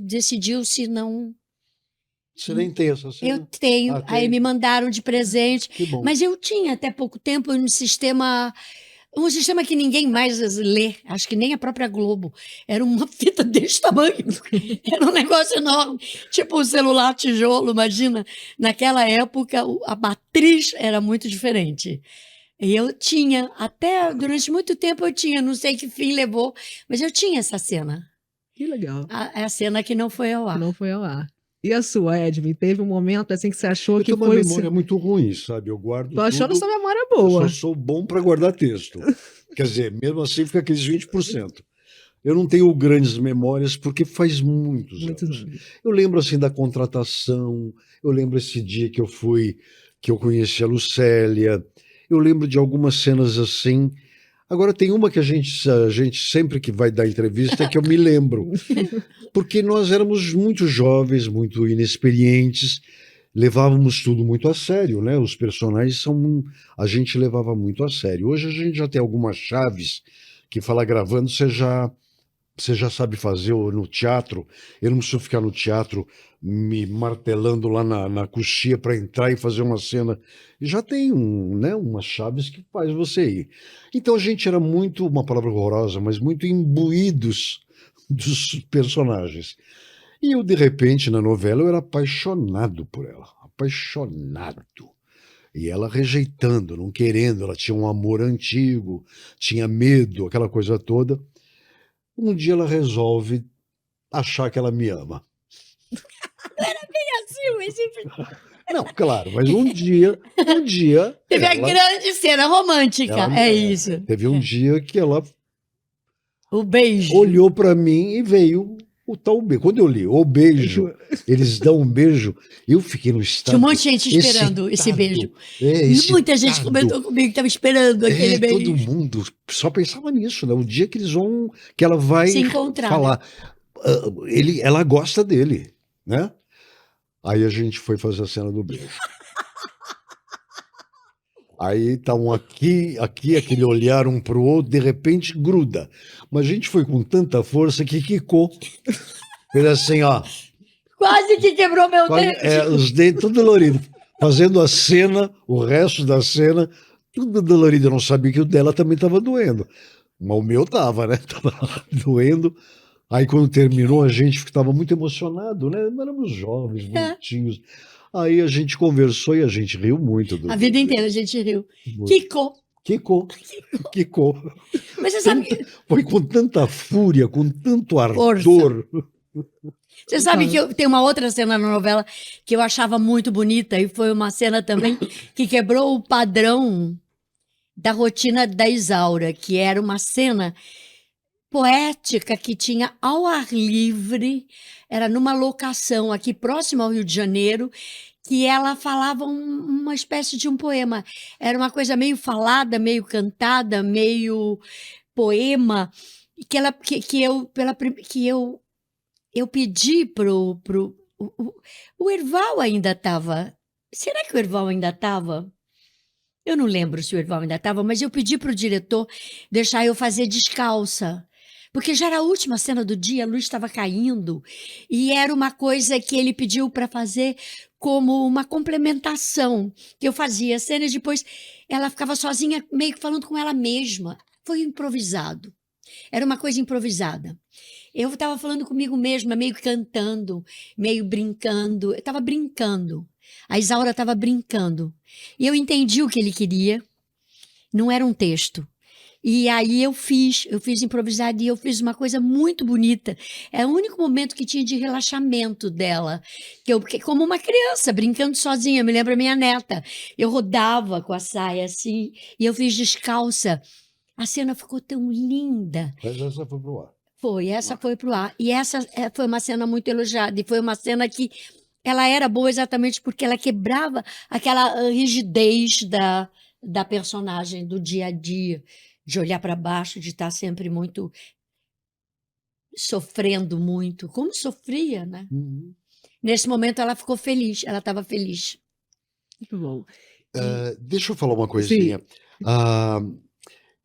decidiu-se não... Você nem tem essa cena? Eu tenho. Aí me mandaram de presente. Que bom. Mas eu tinha até pouco tempo um sistema que ninguém mais lê. Acho que nem a própria Globo. Era uma fita desse tamanho. Era um negócio enorme. Tipo um celular tijolo, imagina. Naquela época, a matriz era muito diferente. E eu tinha, até durante muito tempo eu tinha, não sei que fim levou, mas eu tinha essa cena. Que legal. A cena que não foi ao ar. Não foi ao ar. E a sua, Edmil? Teve um momento assim que você achou que foi... Eu tenho foi... uma memória muito ruim, sabe? Eu guardo Tô achando tudo. sua memória boa. Eu só sou bom para guardar texto. Quer dizer, mesmo assim fica aqueles 20%. Eu não tenho grandes memórias porque faz muitos anos. Eu lembro assim da contratação, eu lembro esse dia que eu conheci a Lucélia, eu lembro de algumas cenas assim, Agora tem uma que a gente sempre que vai dar entrevista que eu me lembro, porque nós éramos muito jovens, muito inexperientes, levávamos tudo muito a sério, né? Os personagens a gente levava muito a sério. Hoje a gente já tem algumas chaves que fala gravando, você já sabe fazer no teatro. Eu não preciso ficar no teatro me martelando lá na coxia para entrar e fazer uma cena. E já tem umas chaves que faz você ir. Então a gente era muito, uma palavra horrorosa, mas muito imbuídos dos personagens. E eu, de repente, na novela, eu era apaixonado por ela. Apaixonado. E ela rejeitando, não querendo. Ela tinha um amor antigo, tinha medo, aquela coisa toda. Um dia ela resolve achar que ela me ama. Assim, mas sempre... Não, claro, mas um dia Teve a ela, grande cena romântica, é isso. Teve um dia que ela O beijo. olhou para mim e veio o tal beijo. Quando eu li o beijo, eles dão um beijo, eu fiquei no estado. Tinha um monte de gente esperando esse beijo. Muita gente comentou comigo que estava esperando aquele beijo. Todo mundo só pensava nisso, né? O dia que que ela vai Se encontrar, falar, ela gosta dele, né? Aí a gente foi fazer a cena do beijo. Aí tá aqui, aquele olhar um pro outro, de repente gruda. Mas a gente foi com tanta força que quicou. Fez assim, ó. Quase que quebrou meu dedo. Os dentes tudo dolorido. Fazendo a cena, o resto da cena, tudo dolorido. Eu não sabia que o dela também estava doendo. Mas o meu tava, né? Tava doendo. Aí quando terminou, a gente estava muito emocionado, né? Nós éramos jovens, bonitinhos. Aí a gente conversou e a gente riu muito. A vida inteira a gente riu. Quicou. Mas você sabe que... Foi com tanta fúria, com tanto ardor. Você sabe que tem uma outra cena na novela que eu achava muito bonita e foi uma cena também que quebrou o padrão da rotina da Isaura, que era uma cena poética que tinha ao ar livre, era numa locação aqui próximo ao Rio de Janeiro, que ela falava uma espécie de um poema. Era uma coisa meio falada, meio cantada, meio poema, que eu pedi pro o Erval ainda estava. Será que o Erval ainda estava? Eu não lembro se o Erval ainda estava, mas eu pedi para o diretor deixar eu fazer descalça. Porque já era a última cena do dia, a luz estava caindo, e era uma coisa que ele pediu para fazer como uma complementação, que eu fazia a cena e depois ela ficava sozinha, meio que falando com ela mesma. Foi improvisado. Era uma coisa improvisada. Eu estava falando comigo mesma, meio cantando, meio brincando. Eu estava brincando. A Isaura estava brincando. E eu entendi o que ele queria. Não era um texto. E aí eu fiz improvisado e eu fiz uma coisa muito bonita. É o único momento que tinha de relaxamento dela. Que como uma criança, brincando sozinha, me lembra minha neta. Eu rodava com a saia assim e eu fiz descalça. A cena ficou tão linda. Mas essa foi pro ar. Essa foi pro ar. E essa foi uma cena muito elogiada. E foi uma cena que ela era boa exatamente porque ela quebrava aquela rigidez da personagem, do dia a dia. De olhar para baixo, de estar sempre muito sofrendo muito, como sofria, né? Uhum. Nesse momento ela ficou feliz, ela estava feliz. Muito bom. Deixa eu falar uma coisinha.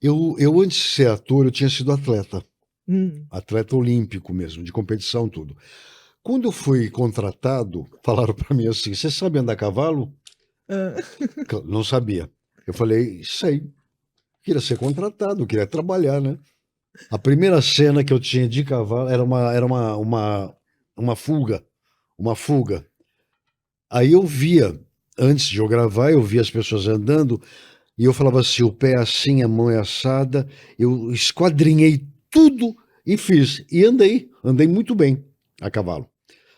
Eu antes de ser ator, eu tinha sido atleta. Atleta olímpico mesmo, de competição, tudo. Quando eu fui contratado, falaram para mim assim, você sabe andar a cavalo? Não sabia. Eu falei, sei. Queria ser contratado, queria trabalhar, né? A primeira cena que eu tinha de cavalo era uma fuga. Uma fuga. Aí eu via, antes de eu gravar, eu via as pessoas andando e eu falava assim, o pé é assim, a mão é assada. Eu esquadrinhei tudo e fiz. E andei muito bem a cavalo.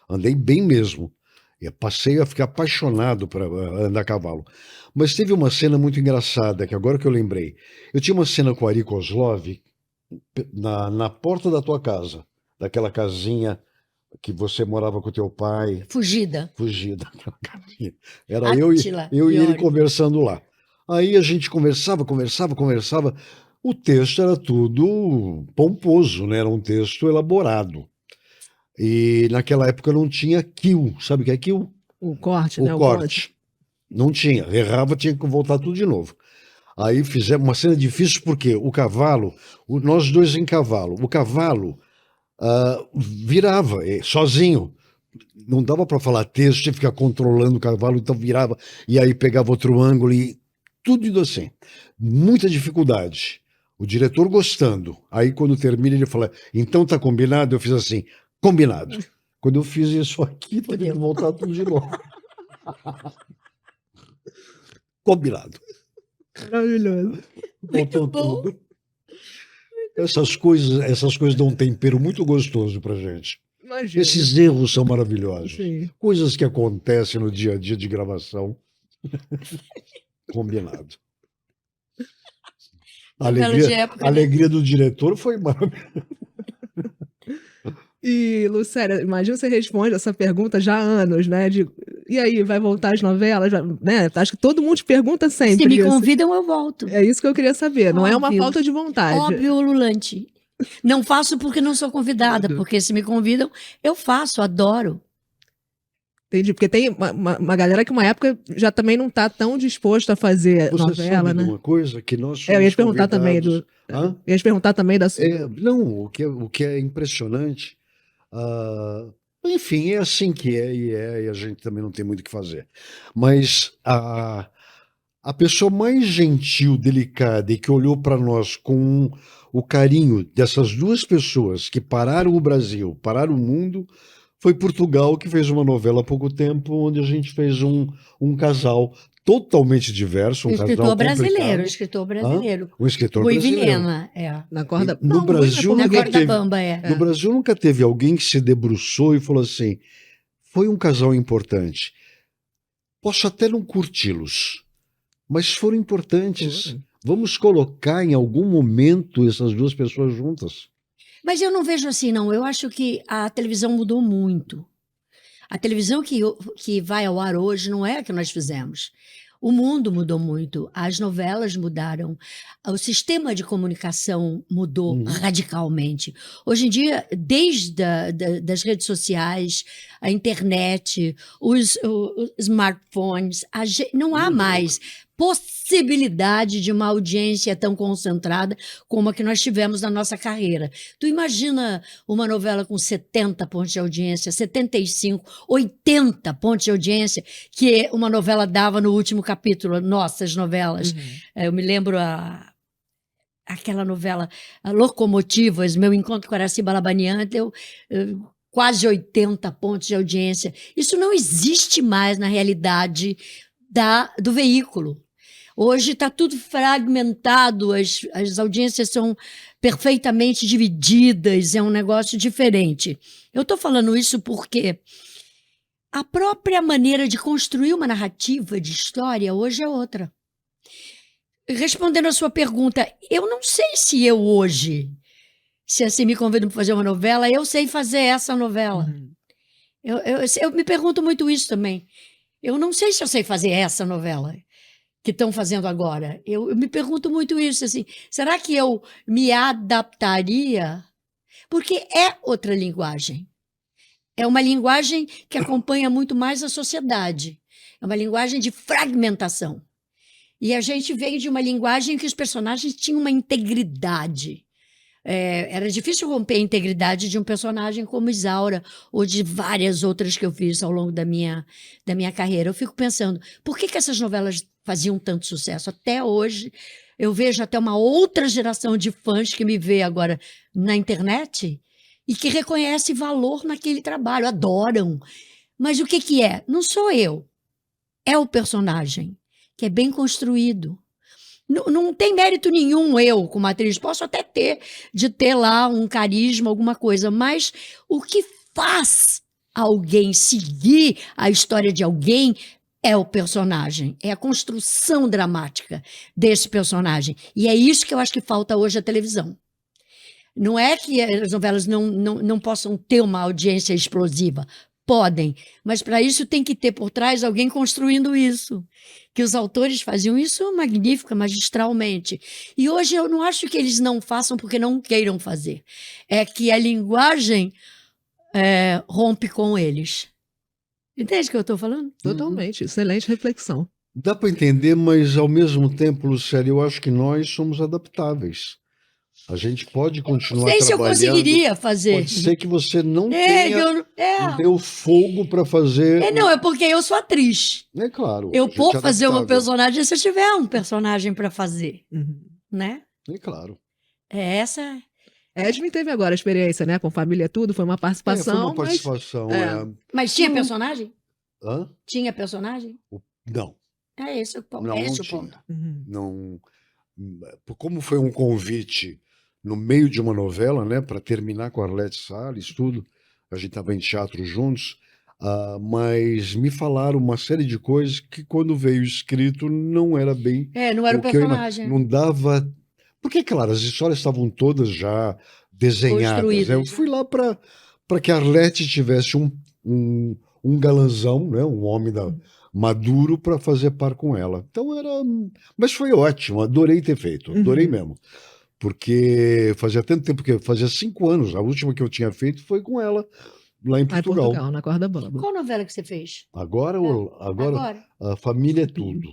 Andei bem mesmo. E passei a ficar apaixonado por andar a cavalo. Mas teve uma cena muito engraçada, que agora que eu lembrei. Eu tinha uma cena com o Ari Kozlov na porta da tua casa, daquela casinha que você morava com o teu pai. Fugida. Aquela casinha. Era Átila, eu e ele Iório. conversando lá. Aí a gente conversava. O texto era tudo pomposo, né? Era um texto elaborado. E naquela época não tinha kill. Sabe o que é kill? O corte, O né? corte. Não tinha. Errava, tinha que voltar tudo de novo. Aí fizemos uma cena difícil porque o cavalo, nós dois em cavalo, o cavalo virava sozinho. Não dava para falar texto, tinha que ficar controlando o cavalo, então virava, e aí pegava outro ângulo e tudo indo assim. Muita dificuldade. O diretor gostando. Aí quando termina ele fala, então tá combinado? Eu fiz assim, combinado. Quando eu fiz isso aqui, teve que voltar tudo de novo. Combinado. Maravilhoso. Voltou tudo. Essas coisas dão um tempero muito gostoso pra gente. Imagina. Esses erros são maravilhosos. Sim. Coisas que acontecem no dia a dia de gravação. Combinado. A alegria do diretor foi maravilhosa. E, Lucélia, imagina você responde essa pergunta já há anos, né? E aí, vai voltar às novelas? Né? Acho que todo mundo te pergunta sempre. Se me isso. convidam, eu volto. É isso que eu queria saber. Não é uma Óbvio. falta de vontade. Óbvio, ululante. Não faço porque não sou convidada, porque se me convidam, eu faço, adoro. Entendi. Porque tem uma galera que uma época já também não está tão disposta a fazer Você novela, sabe né? de uma coisa que nós Eu ia te somos perguntar também convidados- Hã? Eu ia te perguntar também da sua. Não, o que é impressionante, enfim, é assim que é, e a gente também não tem muito o que fazer. Mas a pessoa mais gentil, delicada e que olhou para nós com o carinho dessas duas pessoas que pararam o Brasil, pararam o mundo, foi Portugal, que fez uma novela há pouco tempo, onde a gente fez um casal totalmente diverso, um Escritor casal brasileiro, complicado. escritor brasileiro. Um escritor Rui brasileiro. Vilhena, é. Na corda. No Não, Brasil, não é Na porque- ninguém corda teve- bamba, é. No Brasil nunca teve alguém que se debruçou e falou assim: foi um casal importante. Posso até não curti-los, mas foram importantes. Foram. Vamos colocar em algum momento essas duas pessoas juntas. Mas eu não vejo assim, não. Eu acho que a televisão mudou muito. A televisão que vai ao ar hoje não é a que nós fizemos. O mundo mudou muito, as novelas mudaram, o sistema de comunicação mudou radicalmente. Hoje em dia, desde das redes sociais, a internet, os smartphones, não há mais possibilidade de uma audiência tão concentrada como a que nós tivemos na nossa carreira. Tu imagina uma novela com 70 pontos de audiência, 75, 80 pontos de audiência, que uma novela dava no último capítulo, nossas novelas. Eu me lembro aquela novela Locomotivas, Meu Encontro com Araciba Labanian, deu quase 80 pontos de audiência. Isso não existe mais na realidade do veículo. Hoje está tudo fragmentado, as audiências são perfeitamente divididas, é um negócio diferente. Eu estou falando isso porque a própria maneira de construir uma narrativa de história hoje é outra. Respondendo a sua pergunta, eu não sei se eu hoje, se assim me convidam para fazer uma novela, eu sei fazer essa novela. Eu me pergunto muito isso também. Eu não sei se eu sei fazer essa novela que estão fazendo agora. Eu me pergunto muito isso, assim, será que eu me adaptaria? Porque é outra linguagem. É uma linguagem que acompanha muito mais a sociedade. É uma linguagem de fragmentação. E a gente veio de uma linguagem que os personagens tinham uma integridade. Era difícil romper a integridade de um personagem como Isaura ou de várias outras que eu fiz ao longo da minha carreira. Eu fico pensando, por que essas novelas faziam tanto sucesso? Até hoje, eu vejo até uma outra geração de fãs que me vê agora na internet e que reconhece valor naquele trabalho, adoram. Mas o que é? Não sou eu, é o personagem, que é bem construído. Não tem mérito nenhum eu, como atriz, posso até ter lá um carisma, alguma coisa, mas o que faz alguém seguir a história de alguém é o personagem, é a construção dramática desse personagem. E é isso que eu acho que falta hoje à televisão. Não é que as novelas não possam ter uma audiência explosiva. Podem, mas para isso tem que ter por trás alguém construindo isso. Que os autores faziam isso magnífica, magistralmente. E hoje eu não acho que eles não façam porque não queiram fazer. É que a linguagem rompe com eles. Entende o que eu estou falando? Totalmente. Excelente reflexão. Dá para entender, mas ao mesmo tempo, Lucélia, eu acho que nós somos adaptáveis. A gente pode continuar Não sei se eu trabalhando. conseguiria fazer. Pode ser que você não tenha não deu fogo para fazer. não, é porque eu sou atriz. É claro. Eu a gente vou é fazer uma adaptável. personagem se eu tiver um personagem para fazer, Uhum. né? É claro. É essa. Edwin teve agora a experiência, né? Com Família Tudo, foi uma participação. Foi uma participação. Mas tinha personagem? Hã? Tinha personagem? Não. É esse o ponto. Não, é não esse o tinha. ponto. Uhum. Não. Como foi um convite no meio de uma novela, né, para terminar com a Arlete Salles, tudo, a gente estava em teatro juntos, mas me falaram uma série de coisas que quando veio escrito não era bem Não era o que eu personagem. não dava. Porque, claro, as histórias estavam todas já desenhadas. Construídas, Eu né? fui lá para que a Arlete tivesse um galanzão, né, um homem maduro para fazer par com ela. Então era. Mas foi ótimo, adorei ter feito, adorei mesmo. Porque fazia tanto tempo, que fazia 5 anos, a última que eu tinha feito foi com ela, lá em Em Portugal. Portugal, na Corda Bamba. Qual novela que você fez? Agora Agora? a família é tudo.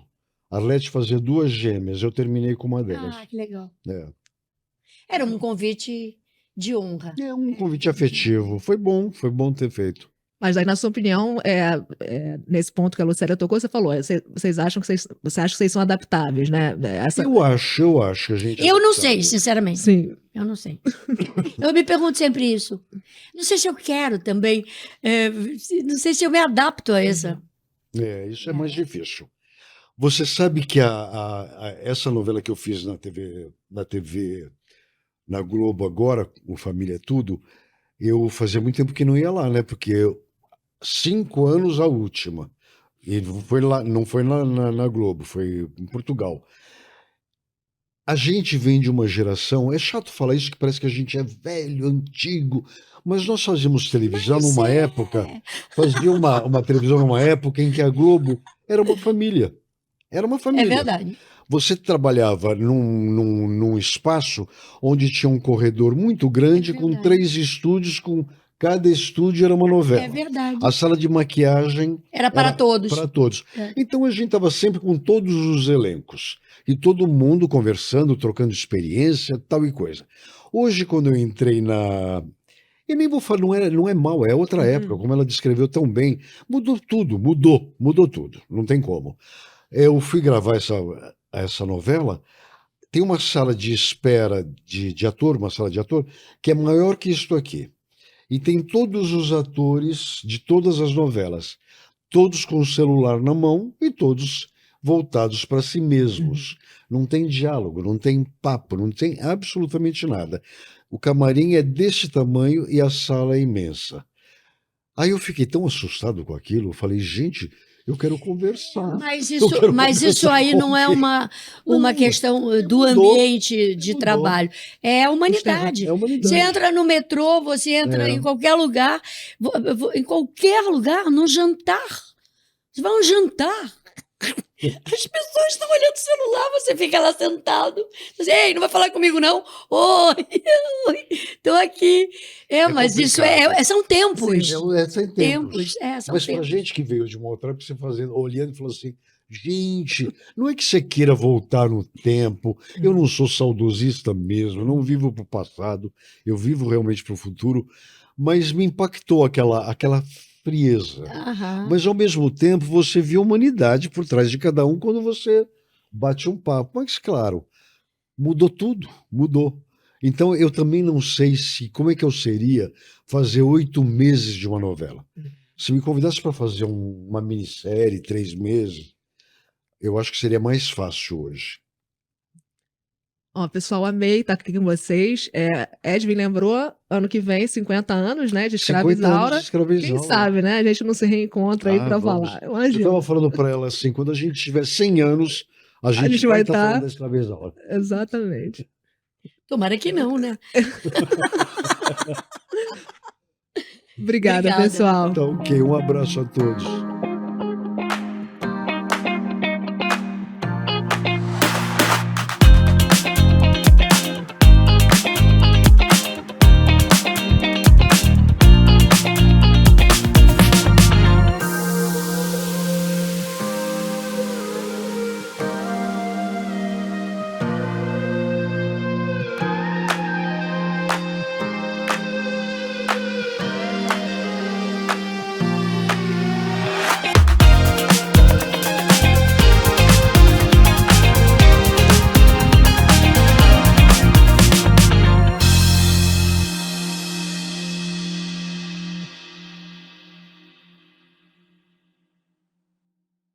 A Arlete fazia 2 gêmeas, eu terminei com uma delas. Ah, que legal. É. Era um convite de honra. É um convite afetivo. Foi bom ter feito. Mas aí, na sua opinião, nesse ponto que a Lucélia tocou, você falou, vocês acham que você acha que vocês são adaptáveis, né? Eu acho que a gente. Eu não sei, sinceramente. Sim. Eu não sei. Eu me pergunto sempre isso. Não sei se eu quero também. Não sei se eu me adapto a essa. Isso é mais difícil. Você sabe que essa novela que eu fiz na TV, na Globo agora, o Família é Tudo, eu fazia muito tempo que não ia lá, né? Porque 5 anos a última. E foi lá, não foi na Globo, foi em Portugal. A gente vem de uma geração, é chato falar isso, que parece que a gente é velho, antigo, mas nós fazíamos televisão numa época, fazia uma televisão numa época em que a Globo era uma família. Era uma família. É verdade. Você trabalhava num espaço onde tinha um corredor muito grande, com 3 estúdios, com cada estúdio era uma novela. É verdade. A sala de maquiagem Era para todos. Para todos. É. Então a gente estava sempre com todos os elencos. E todo mundo conversando, trocando experiência, tal e coisa. Hoje, quando eu entrei na. Eu nem vou falar, não é mal, é outra época, como ela descreveu tão bem. Mudou tudo, mudou tudo. Não tem como. Eu fui gravar essa novela, tem uma sala de espera de ator, uma sala de ator, que é maior que isto aqui. E tem todos os atores de todas as novelas, todos com o celular na mão e todos voltados para si mesmos. Não tem diálogo, não tem papo, não tem absolutamente nada. O camarim é desse tamanho e a sala é imensa. Aí eu fiquei tão assustado com aquilo, eu falei, gente, eu quero conversar. Mas isso aí não é uma questão do ambiente de trabalho. É a humanidade. É a humanidade. Você entra no metrô, você entra em qualquer lugar, num jantar. Você vai a um jantar. As pessoas estão olhando o celular, você fica lá sentado. Você, ei, não vai falar comigo, não? Oi, estou aqui. Mas isso são tempos. São tempos. São Mas para gente que veio de uma outra época, você olhando e falou assim, gente, não é que você queira voltar no tempo, eu não sou saudosista mesmo, eu não vivo para o passado, eu vivo realmente para o futuro, mas me impactou aquela frieza. Mas ao mesmo tempo você vê a humanidade por trás de cada um quando você bate um papo. Mas claro, mudou tudo, mudou. Então eu também não sei como é que eu seria fazer 8 meses de uma novela. Se me convidasse para fazer uma minissérie, 3 meses, eu acho que seria mais fácil hoje. Ó, pessoal, amei estar aqui com vocês. Edwin lembrou, ano que vem, 50 anos, né, de Escravizaura. Quem sabe, né? A gente não se reencontra aí para falar. Eu estava falando para ela assim, quando a gente tiver 100 anos, a gente vai estar falando da Escravizaura. Obrigada, Obrigada. pessoal. Então, ok, um abraço a todos.